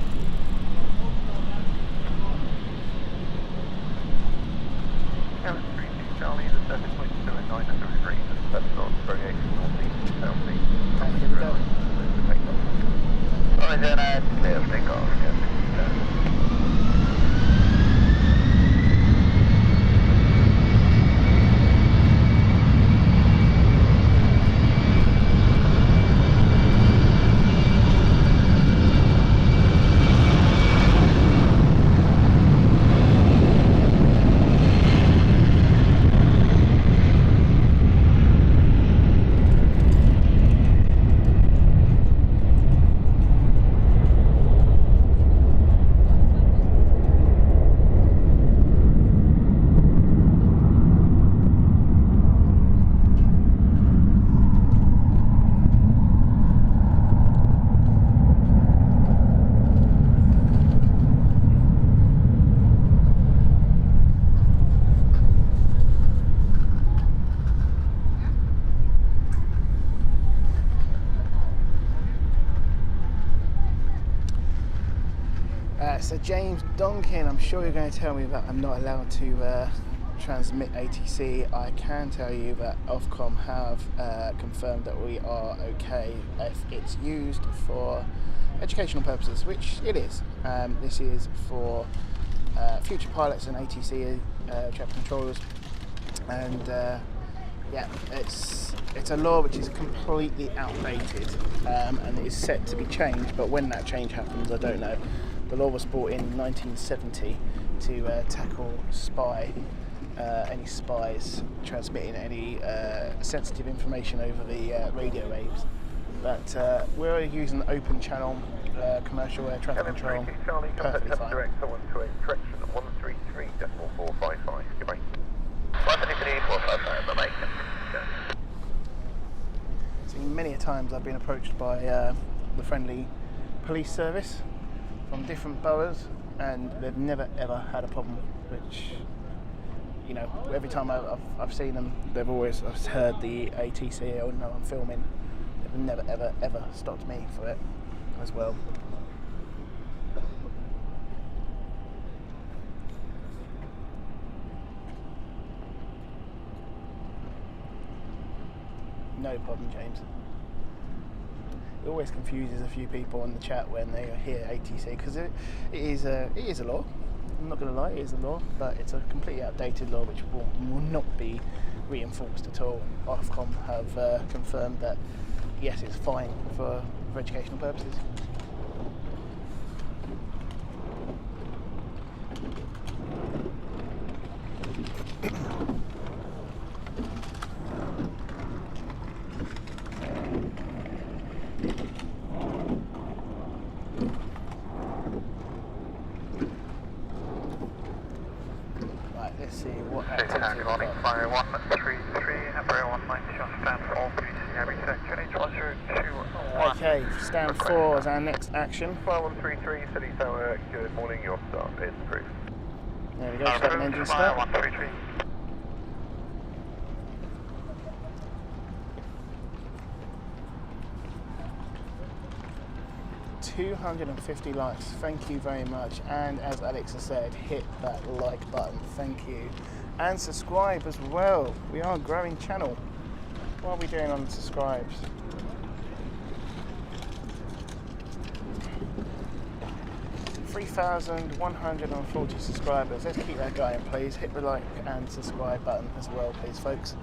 Charlie, the 7.79 under agreement. That's not variation northeast, southeast. Okay, here we go. Alright then, clear of takeoff. So James Donkin, I'm sure you're going to tell me that I'm not allowed to transmit ATC, I can tell you that Ofcom have confirmed that we are okay if it's used for educational purposes, which it is. This is for future pilots and ATC traffic controllers, and yeah, it's a law which is completely outdated and is set to be changed, but when that change happens, I don't know. The law was brought in 1970 to tackle any spies transmitting any sensitive information over the radio waves. But we're using open channel commercial air traffic control perfectly fine. Direct someone to a correction of 133.455. Goodbye. 133.455, bye-bye. See, many a times I've been approached by the friendly police service from different boroughs, and they've never ever had a problem, which, you know, every time I've seen them, they've always heard the ATC or no, I'm filming. They've never ever ever stopped me for it as well. No problem, James. It always confuses a few people on the chat when they hear ATC, because it is a law. I'm not going to lie, it is a law, but it's a completely outdated law which will not be reinforced at all. Ofcom have confirmed that yes, it's fine for educational purposes. Let's see what activity we've got. Fire 133, Embraer 190 on stand for all beauty, heavy section, H1021. Okay, stand 4 is our next action. Fire 133, City Tower, good morning, your start is approved. There we go, should have an engine start. 133. 250 likes, thank you very much, and as Alexa said, hit that like button, thank you, and subscribe as well. We are a growing channel. What are we doing on subscribes? $3,140 subscribers. Let's keep that going, please. Hit the like and subscribe button as well, please, folks.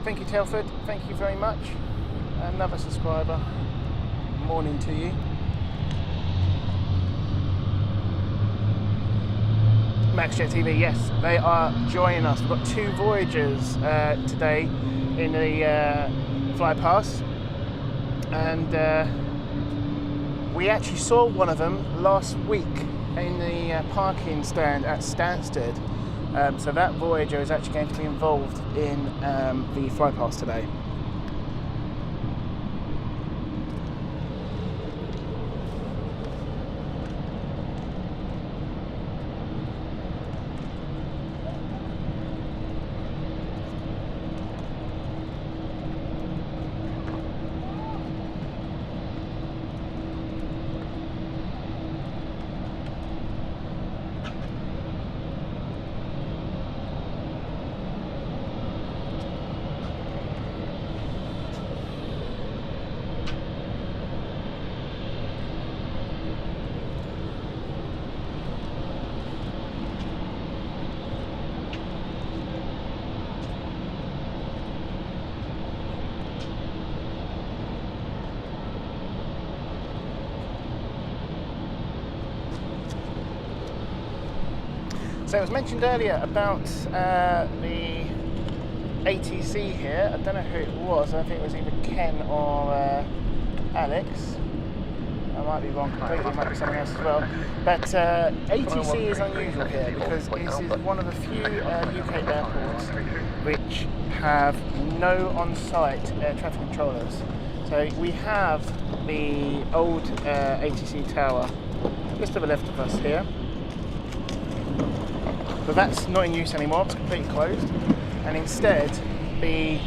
Thank you, Telford. Thank you very much. Another subscriber. Morning to you. MaxJet TV, yes, they are joining us. We've got 2 Voyagers today in the fly pass, and we actually saw one of them last week in the parking stand at Stansted. So that Voyager is actually going to be involved in the fly pass today. So it was mentioned earlier about the ATC here. I don't know who it was. I think it was either Ken or Alex. I might be wrong completely, it might be someone else as well. But ATC is unusual here because this is one of the few UK airports which have no on-site air traffic controllers. So we have the old ATC tower just to the left of us here. But that's not in use anymore, it's completely closed. And instead, the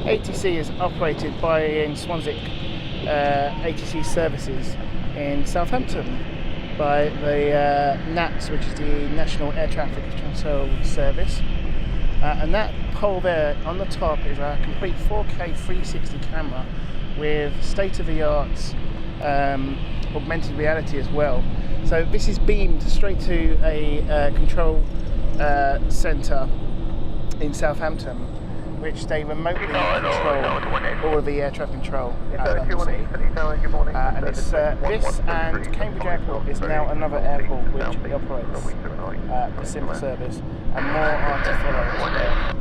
ATC is operated by in Swansea ATC services in Southampton by the NATS, which is the National Air Traffic Control Service. And that pole there on the top is a complete 4K 360 camera with state-of-the-art augmented reality as well. So this is beamed straight to a control centre in Southampton, which they remotely control all of the air traffic control at London City. And it's this and Cambridge Airport is now another airport which operates the simple service, and more are to follow as well.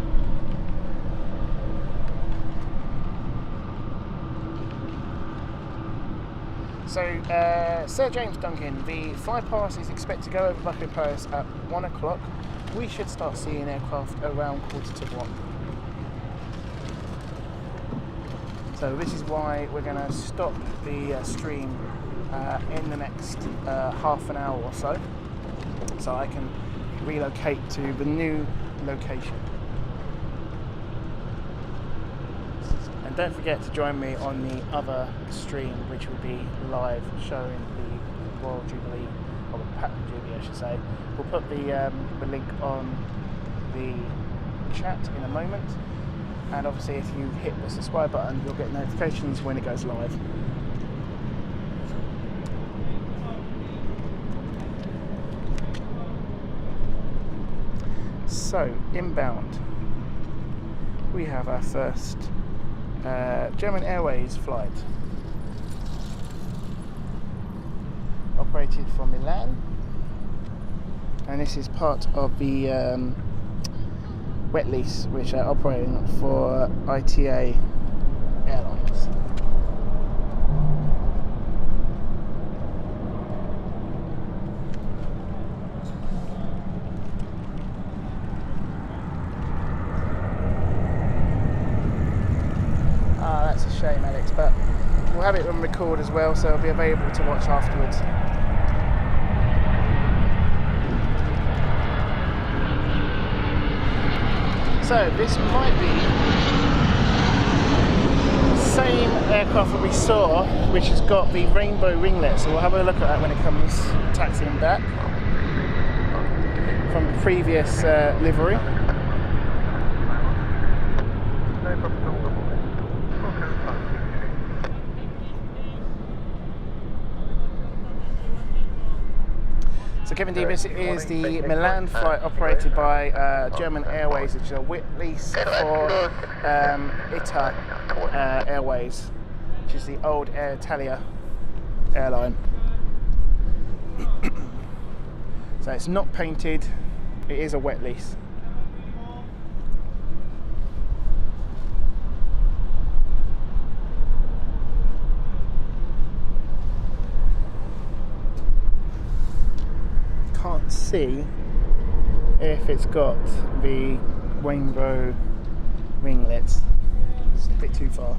So, Sir James Duncan, the fly pass is expected to go over Buckingham Palace at 1 o'clock. We should start seeing aircraft around 1:45. So this is why we're going to stop the stream in the next half an hour or so I can relocate to the new location. And don't forget to join me on the other stream, which will be live showing the Royal Jubilee, or the Platinum Jubilee I should say. We'll put the link on the chat in a moment, and obviously if you hit the subscribe button you'll get notifications when it goes live. So inbound we have our first German Airways flight, operated from Milan, and this is part of the wet lease which are operating for ITA Airlines. That's a shame, Alex, but we'll have it on record as well, so it'll be available to watch afterwards. So this might be the same aircraft that we saw, which has got the rainbow ringlet, so we'll have a look at that when it comes taxiing back from the previous livery. So Kevin D, this is the Milan flight operated by German Airways, which is a wet lease for ITA Airways, which is the old Air Italia airline. So it's not painted, it is a wet lease. Can't see if it's got the rainbow ringlets. It's a bit too far.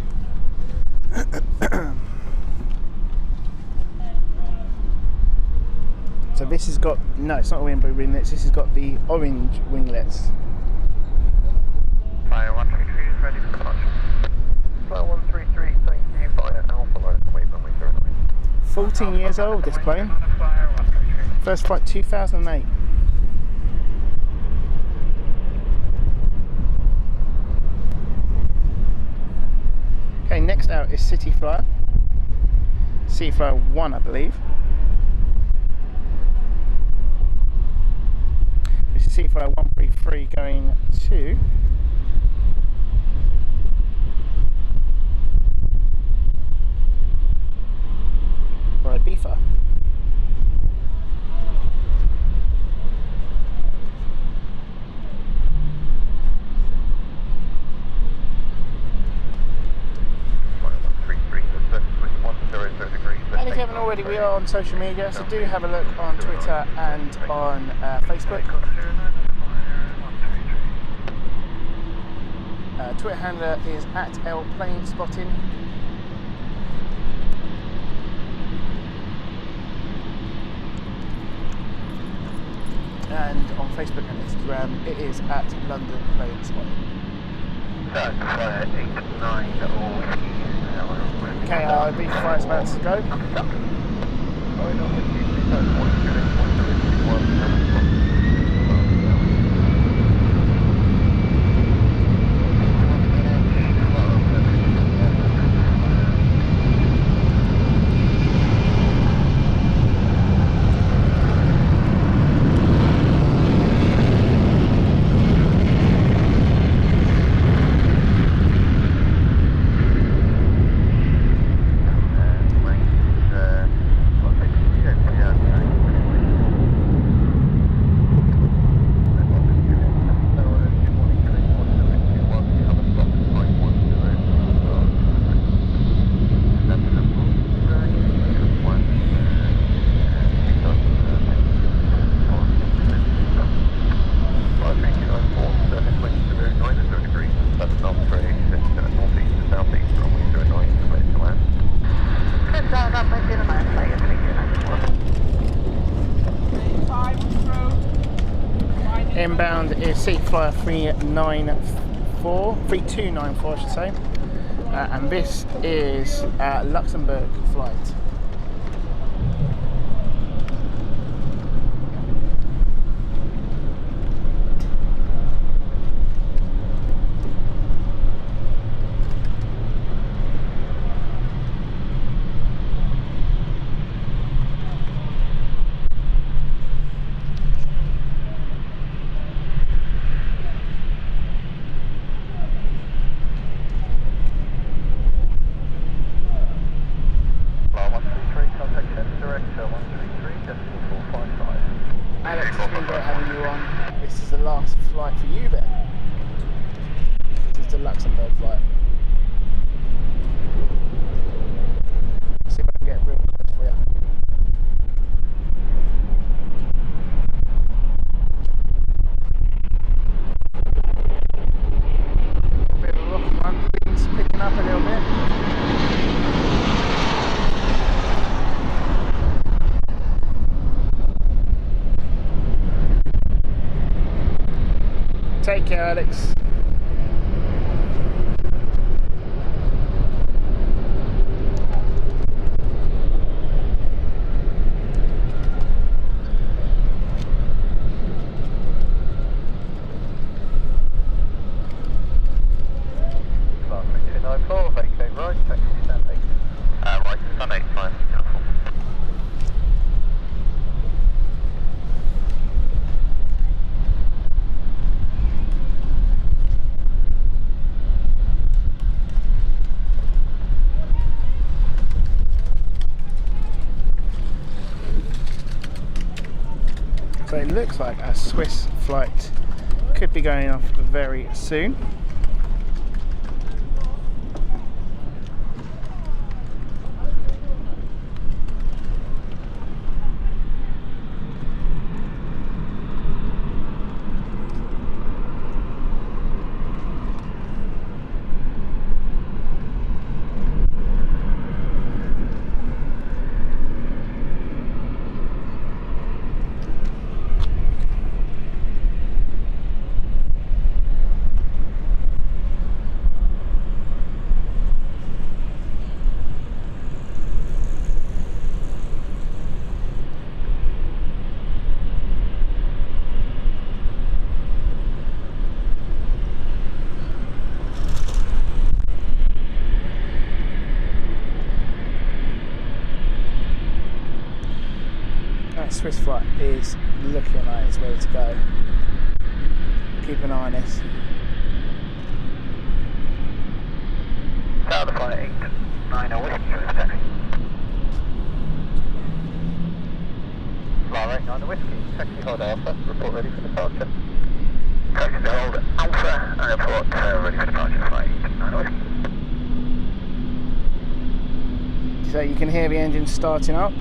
So this has got, no, it's not rainbow ringlets, this has got the orange winglets. Fire 133 is ready for departure. Flight 133, thank you, via Alpha Low, wait, 14 years old, this plane. First flight 2008. Okay, next out is City Flyer. City Flyer 1, I believe. This is City Flyer 133 going to Ibiza. we are on social media, so do have a look on Twitter and on Facebook. Twitter handler is @Planespotting. And on Facebook and Instagram, it is @London Planespotting. KRB flight's about to go. Inbound is seat flyer 3294, I should say, and this is a Luxembourg flight. Flight for you then. This is the Luxembourg flight. See if I can get real close for you. A bit of a rock and run, wind's picking up a little bit. Take care, Alex. So it looks like a Swiss flight could be going off very soon. Swiss flight is looking like it's ready to go. Keep an eye on this. Tower flight 890 Whiskey, taxi. Flight 890 Whiskey, taxi hold Alpha, report ready for departure. Taxi to hold Alpha, and report ready for departure, flight 890 Whiskey. So you can hear the engine starting up.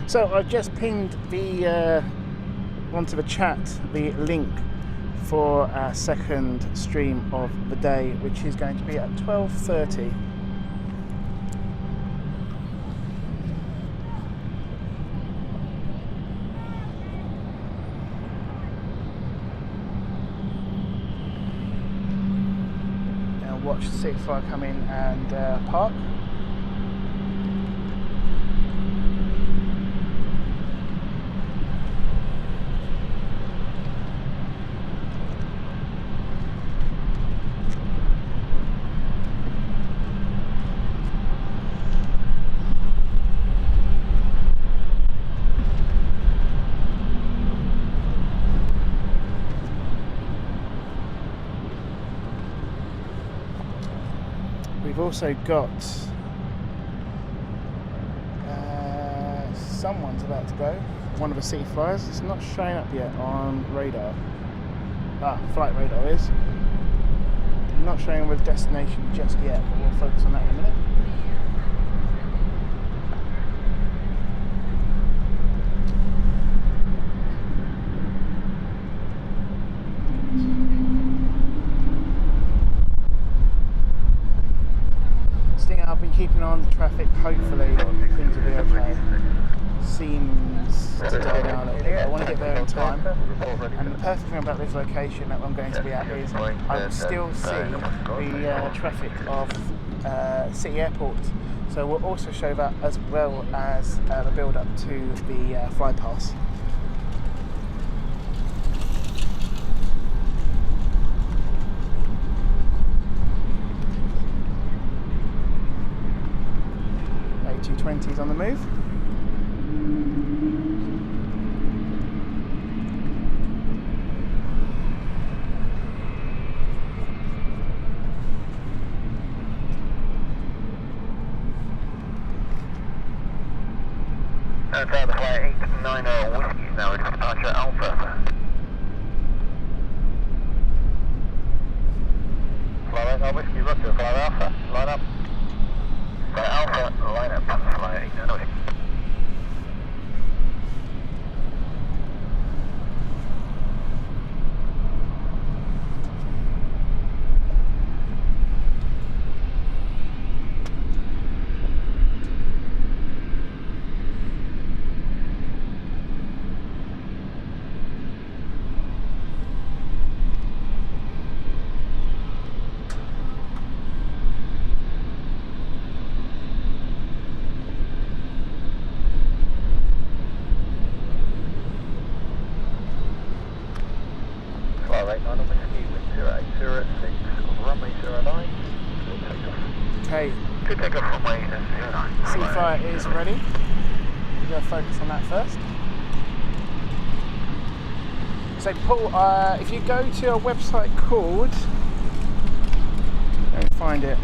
So I've just pinged the onto the chat the link for our second stream of the day, which is going to be at 12:30. Now watch the City Flyer come in and park. We've also got someone's about to go, one of the City Flyers. It's not showing up yet on radar. Flight radar is. Not showing with destination just yet, but we'll focus on that in a minute. I've been keeping on the traffic, hopefully things will be okay. Seems to die down a little bit. I want to get there in time. And the perfect thing about this location that I'm going to be at is I will still see the traffic of City Airport. So we'll also show that as well as the build up to the fly pass. A220's on the move. Driver flight 890 Whiskey now in departure Alpha. Flight Echo Whiskey Roger, flight Alpha, line up. Flight Alpha, line up, flight 890. Okay. Could take off runway 09. C-Fire is ready. We're going to focus on that first. So Paul, if you go to a website called, let me find it.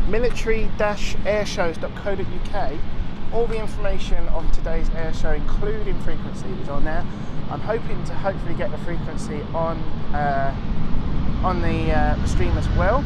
military-airshows.co.uk. All the information on today's air show, including frequency, is on there. I'm hoping to hopefully get the frequency on the stream as well.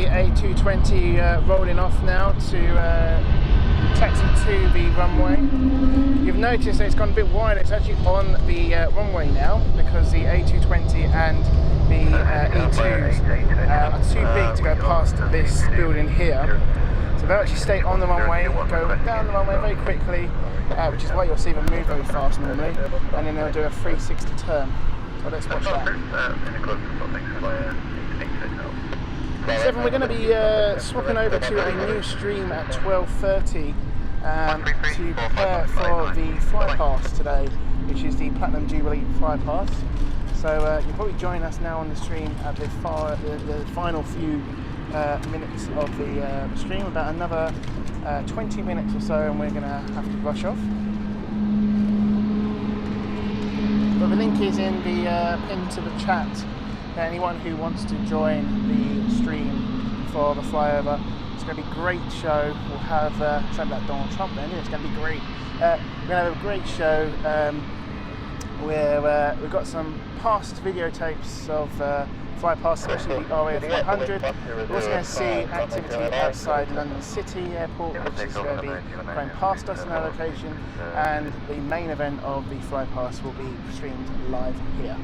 A220 rolling off now to taxi to the runway. You've noticed that it's gone a bit wider. It's actually on the runway now because the A220 and the E2s are too big to go past this building here. So they'll actually stay on the runway, go down the runway very quickly, which is why you'll see them move very fast normally, and then they'll do a 360 turn. So let's watch that. Seven, we're going to be swapping over to a new stream at 12:30 to prepare for the Fly Pass today, which is the Platinum Jubilee Fly Pass. So you'll probably join us now on the stream at the final few minutes of the stream, about another 20 minutes or so, and we're going to have to rush off. But the link is in the pin to the chat for anyone who wants to join the stream for the flyover. It's going to be a great show. We'll have something like Donald Trump then. It's going to be great. We're going to have a great show where we've got some past videotapes of Fly Past, especially the RAF 100. We're also going to see activity outside London City Airport, which is going to be going past us in our location, and the main event of the Fly Past will be streamed live here.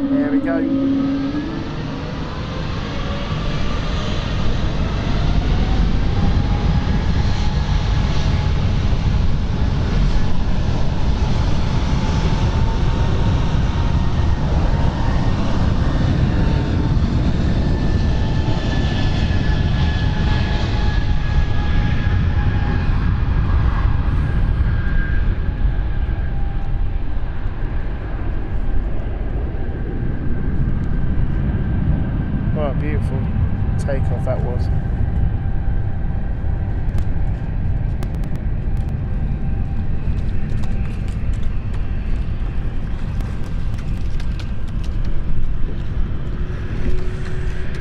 There we go. Beautiful takeoff that was.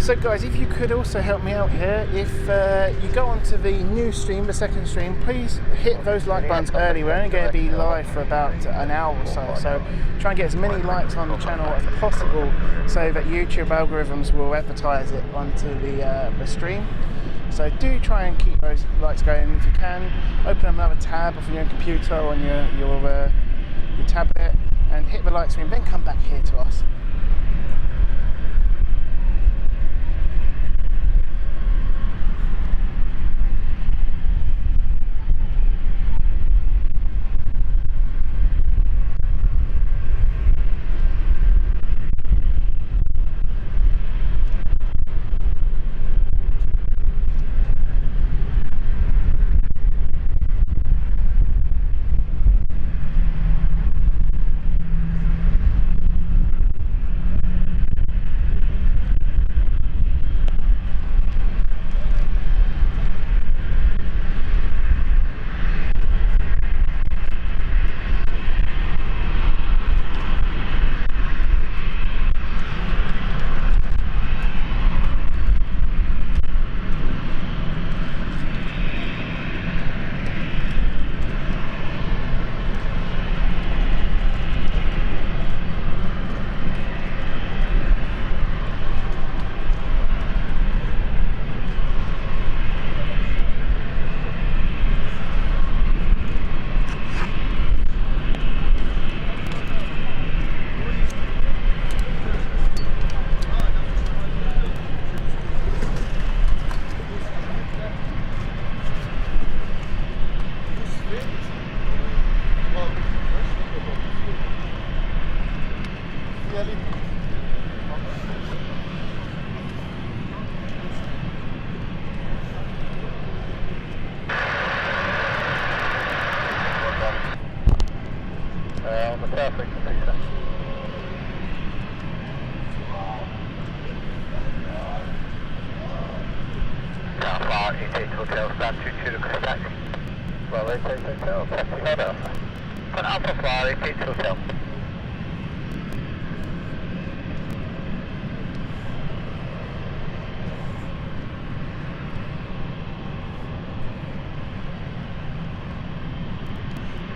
So guys, if you could also help me out here, if you go onto the new stream, the second stream, please hit those like buttons early. We're only going to be live for about an hour or so try and get as many likes on the channel as possible so that YouTube algorithms will advertise it onto the stream. So do try and keep those likes going. If you can, open another tab off on your computer or on your tablet and hit the like stream, then come back here to us.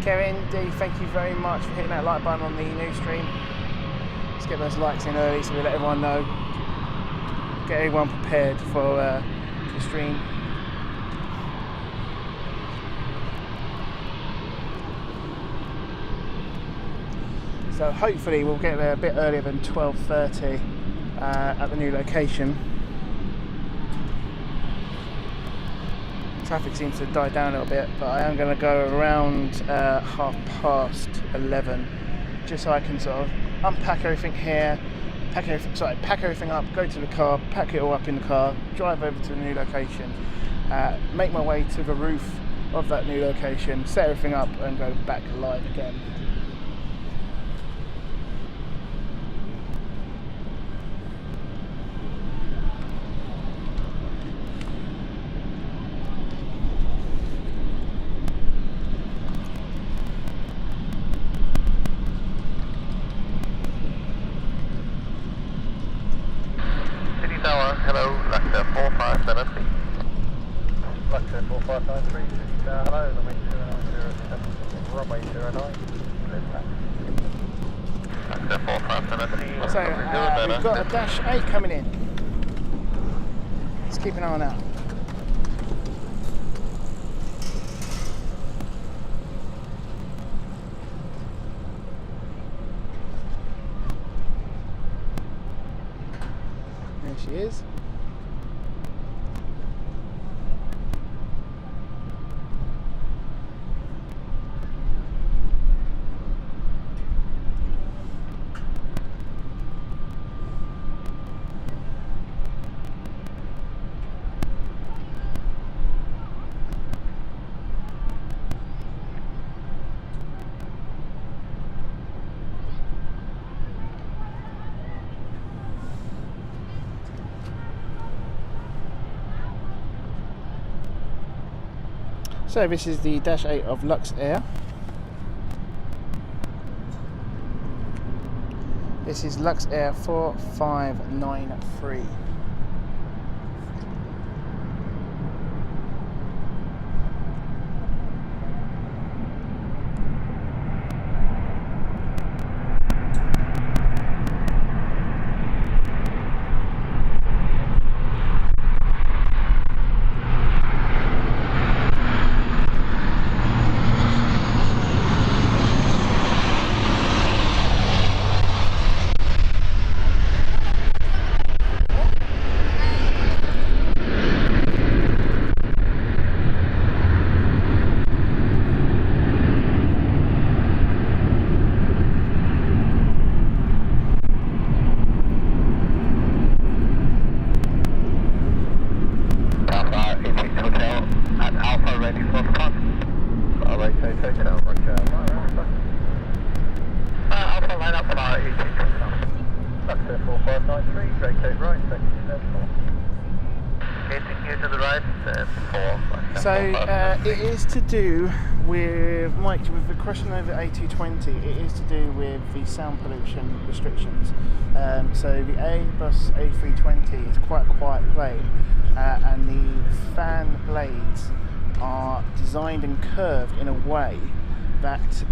Kevin D, thank you very much for hitting that like button on the new stream. Let's get those likes in early so we let everyone know. Get everyone prepared for the stream. So hopefully we'll get there a bit earlier than 12:30 at the new location. Traffic seems to die down a little bit, but I am going to go around 11:30 just so I can sort of unpack everything here, pack everything up, go to the car, pack it all up in the car, drive over to the new location, make my way to the roof of that new location, set everything up and go back live again. Hello, Lecter 4573. Lecter 4593, hello, runway 0907, runway 09, Lecter 4573. So, we've got a Dash 8 coming in. Let's keep an eye on that. There she is. So this is the Dash 8 of Lux Air. This is Lux Air 4593. So it is to do with, Mike, with the crossing over A220, it is to do with the sound pollution restrictions. So the Airbus A320 is quite a quiet plane, and the fan blades are designed and curved in a way that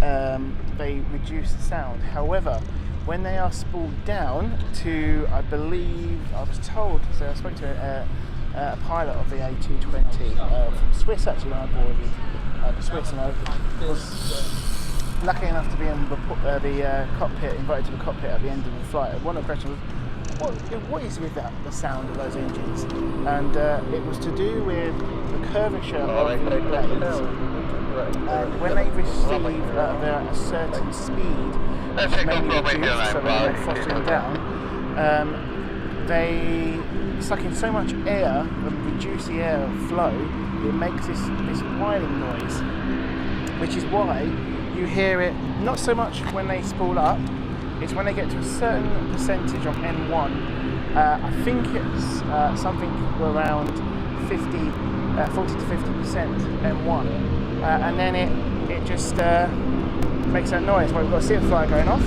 they reduce the sound. However, when they are spooled down to, I believe, I was told, so I spoke to a pilot of the A220 from Swiss, actually, when I boarded the Swiss, and I was lucky enough to be in the cockpit, invited to the cockpit at the end of the flight. One of the questions was, what is with that, the sound of those engines? And it was to do with the curvature of the blades. And when they receive they're at a certain speed, which is mainly reduced, so they're throttling down, they suck in so much air and reduce the air flow, it makes this whining noise, which is why you hear it not so much when they spool up, it's when they get to a certain percentage of N1. I think it's something around 40 to 50% N1, and then it just makes that noise. Well, we've got a seal flyer going off.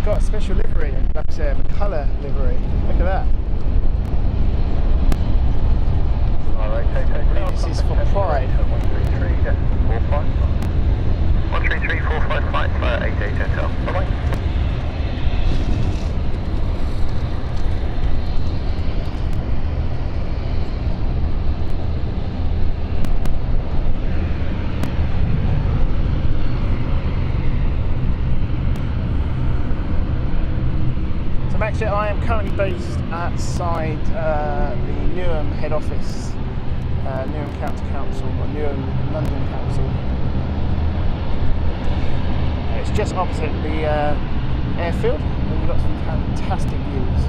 got a special livery, like I said, a colour livery. Look at that. Alright, take This is for Pride. 13345 flight 88 Hotel. Bye-bye. Actually, I am currently based outside the Newham head office, Newham County Council, or Newham London Council. It's just opposite the airfield, and we've got some fantastic views.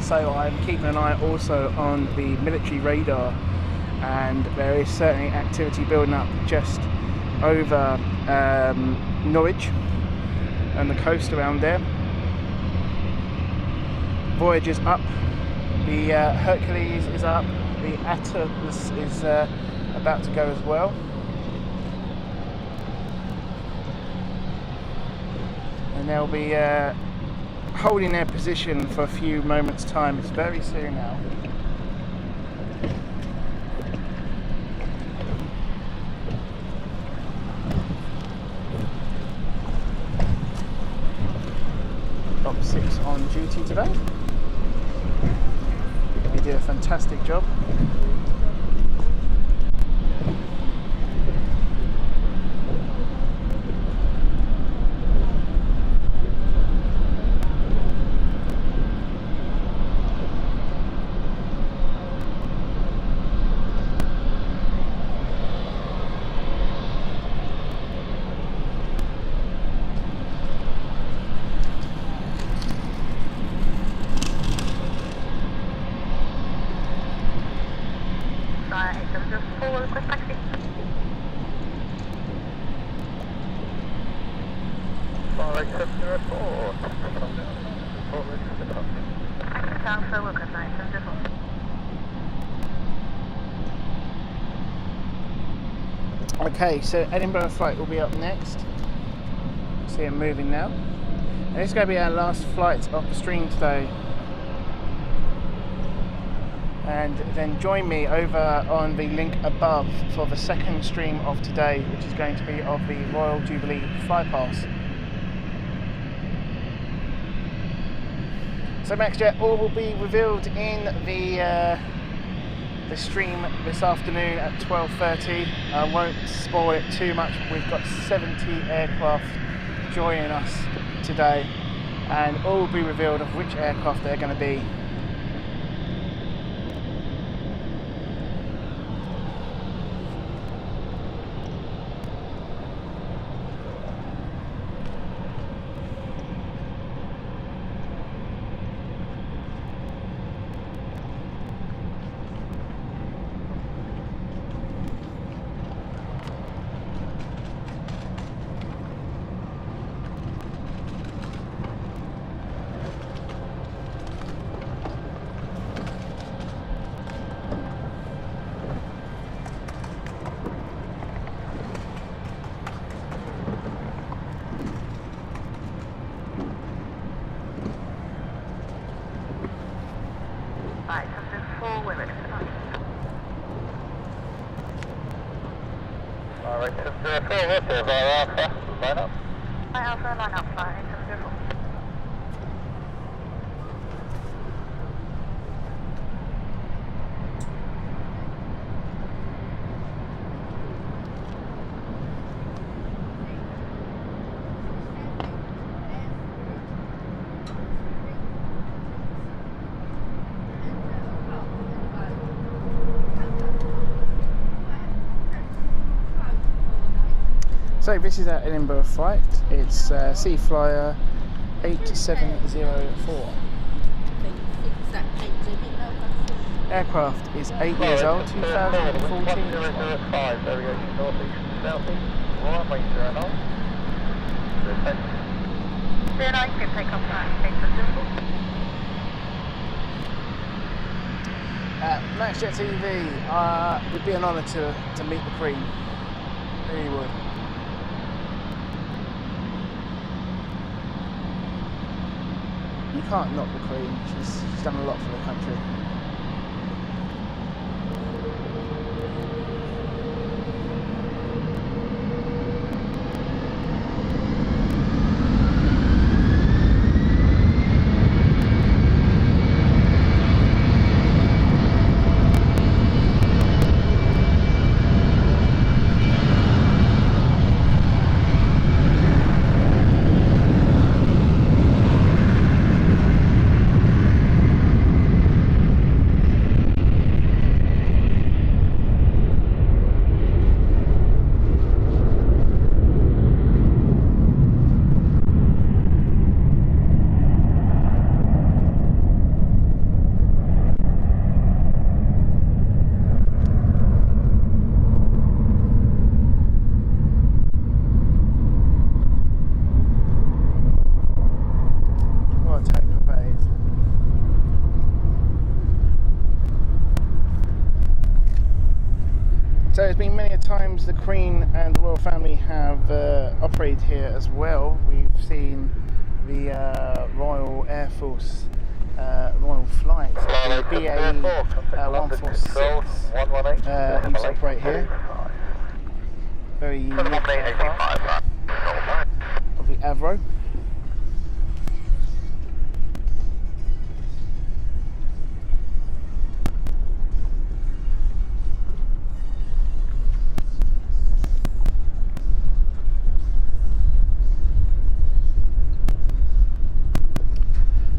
So I'm keeping an eye also on the military radar, and there is certainly activity building up just over Norwich and the coast around there. Voyager's up, the Hercules is up, the Atlas is about to go as well. And they'll be holding their position for a few moments time. It's very soon now. Top 6 on duty today. They did a fantastic job. Okay, so Edinburgh Fight will be up next. See it moving now. And it's going to be our last flight up the stream today. And then join me over on the link above for the second stream of today, which is going to be of the Royal Jubilee Flypass. So MaxJet, all will be revealed in the stream this afternoon at 12:30. I won't spoil it too much, but we've got 70 aircraft joining us today, and all will be revealed of which aircraft they're going to be. Alright, 704, what's our Alpha? Line up. Hi Alpha, line up, flight 8704. So this is our Edinburgh Fight. It's Sea Flyer 8704. Aircraft is 8 years old, 2014. 005, variation northeast, southeast, runway 09. 09, can take off that. MaxJet TV, it would be an honour to meet the Queen. Really would. You can't knock the Queen, she's done a lot for the country. So there's been many a times the Queen and the royal family have operated here as well. We've seen the Royal Air Force Royal Flight, the BA 146 used to operate here. Very unique aircraft of the Avro.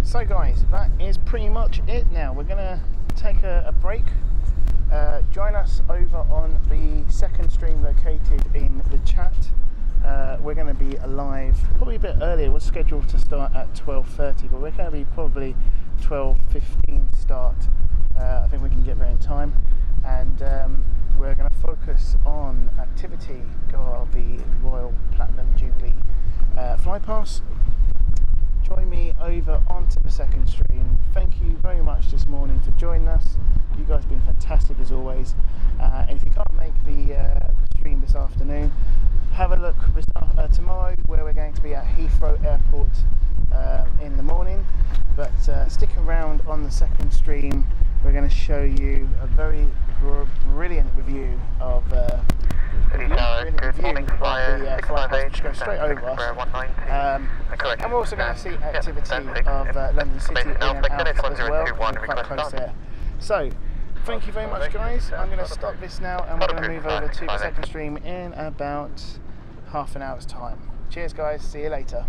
So guys, that is pretty much it now. We're going to take a break. Join us over on the second stream located in the chat. We're going to be live probably a bit earlier. We're scheduled to start at 12:30, but we're going to be probably 12:15 start. I think we can get there in time. And we're going to focus on activity of the Royal Platinum Jubilee flypass. Join me over onto the second stream. Thank you very much this morning for joining us. You guys have been fantastic as always. And if you can't make the stream this afternoon, have a look tomorrow where we're going to be at Heathrow Airport in the morning. But stick around on the second stream. We're going to show you a very brilliant review of the flypass, which goes straight over us. And we're also going to see activity of London City in and out as well. We're quite close there. So, thank you very much, guys. I'm going to stop this now, and we're going to move over to the second stream in about half an hour's time. Cheers, guys. See you later.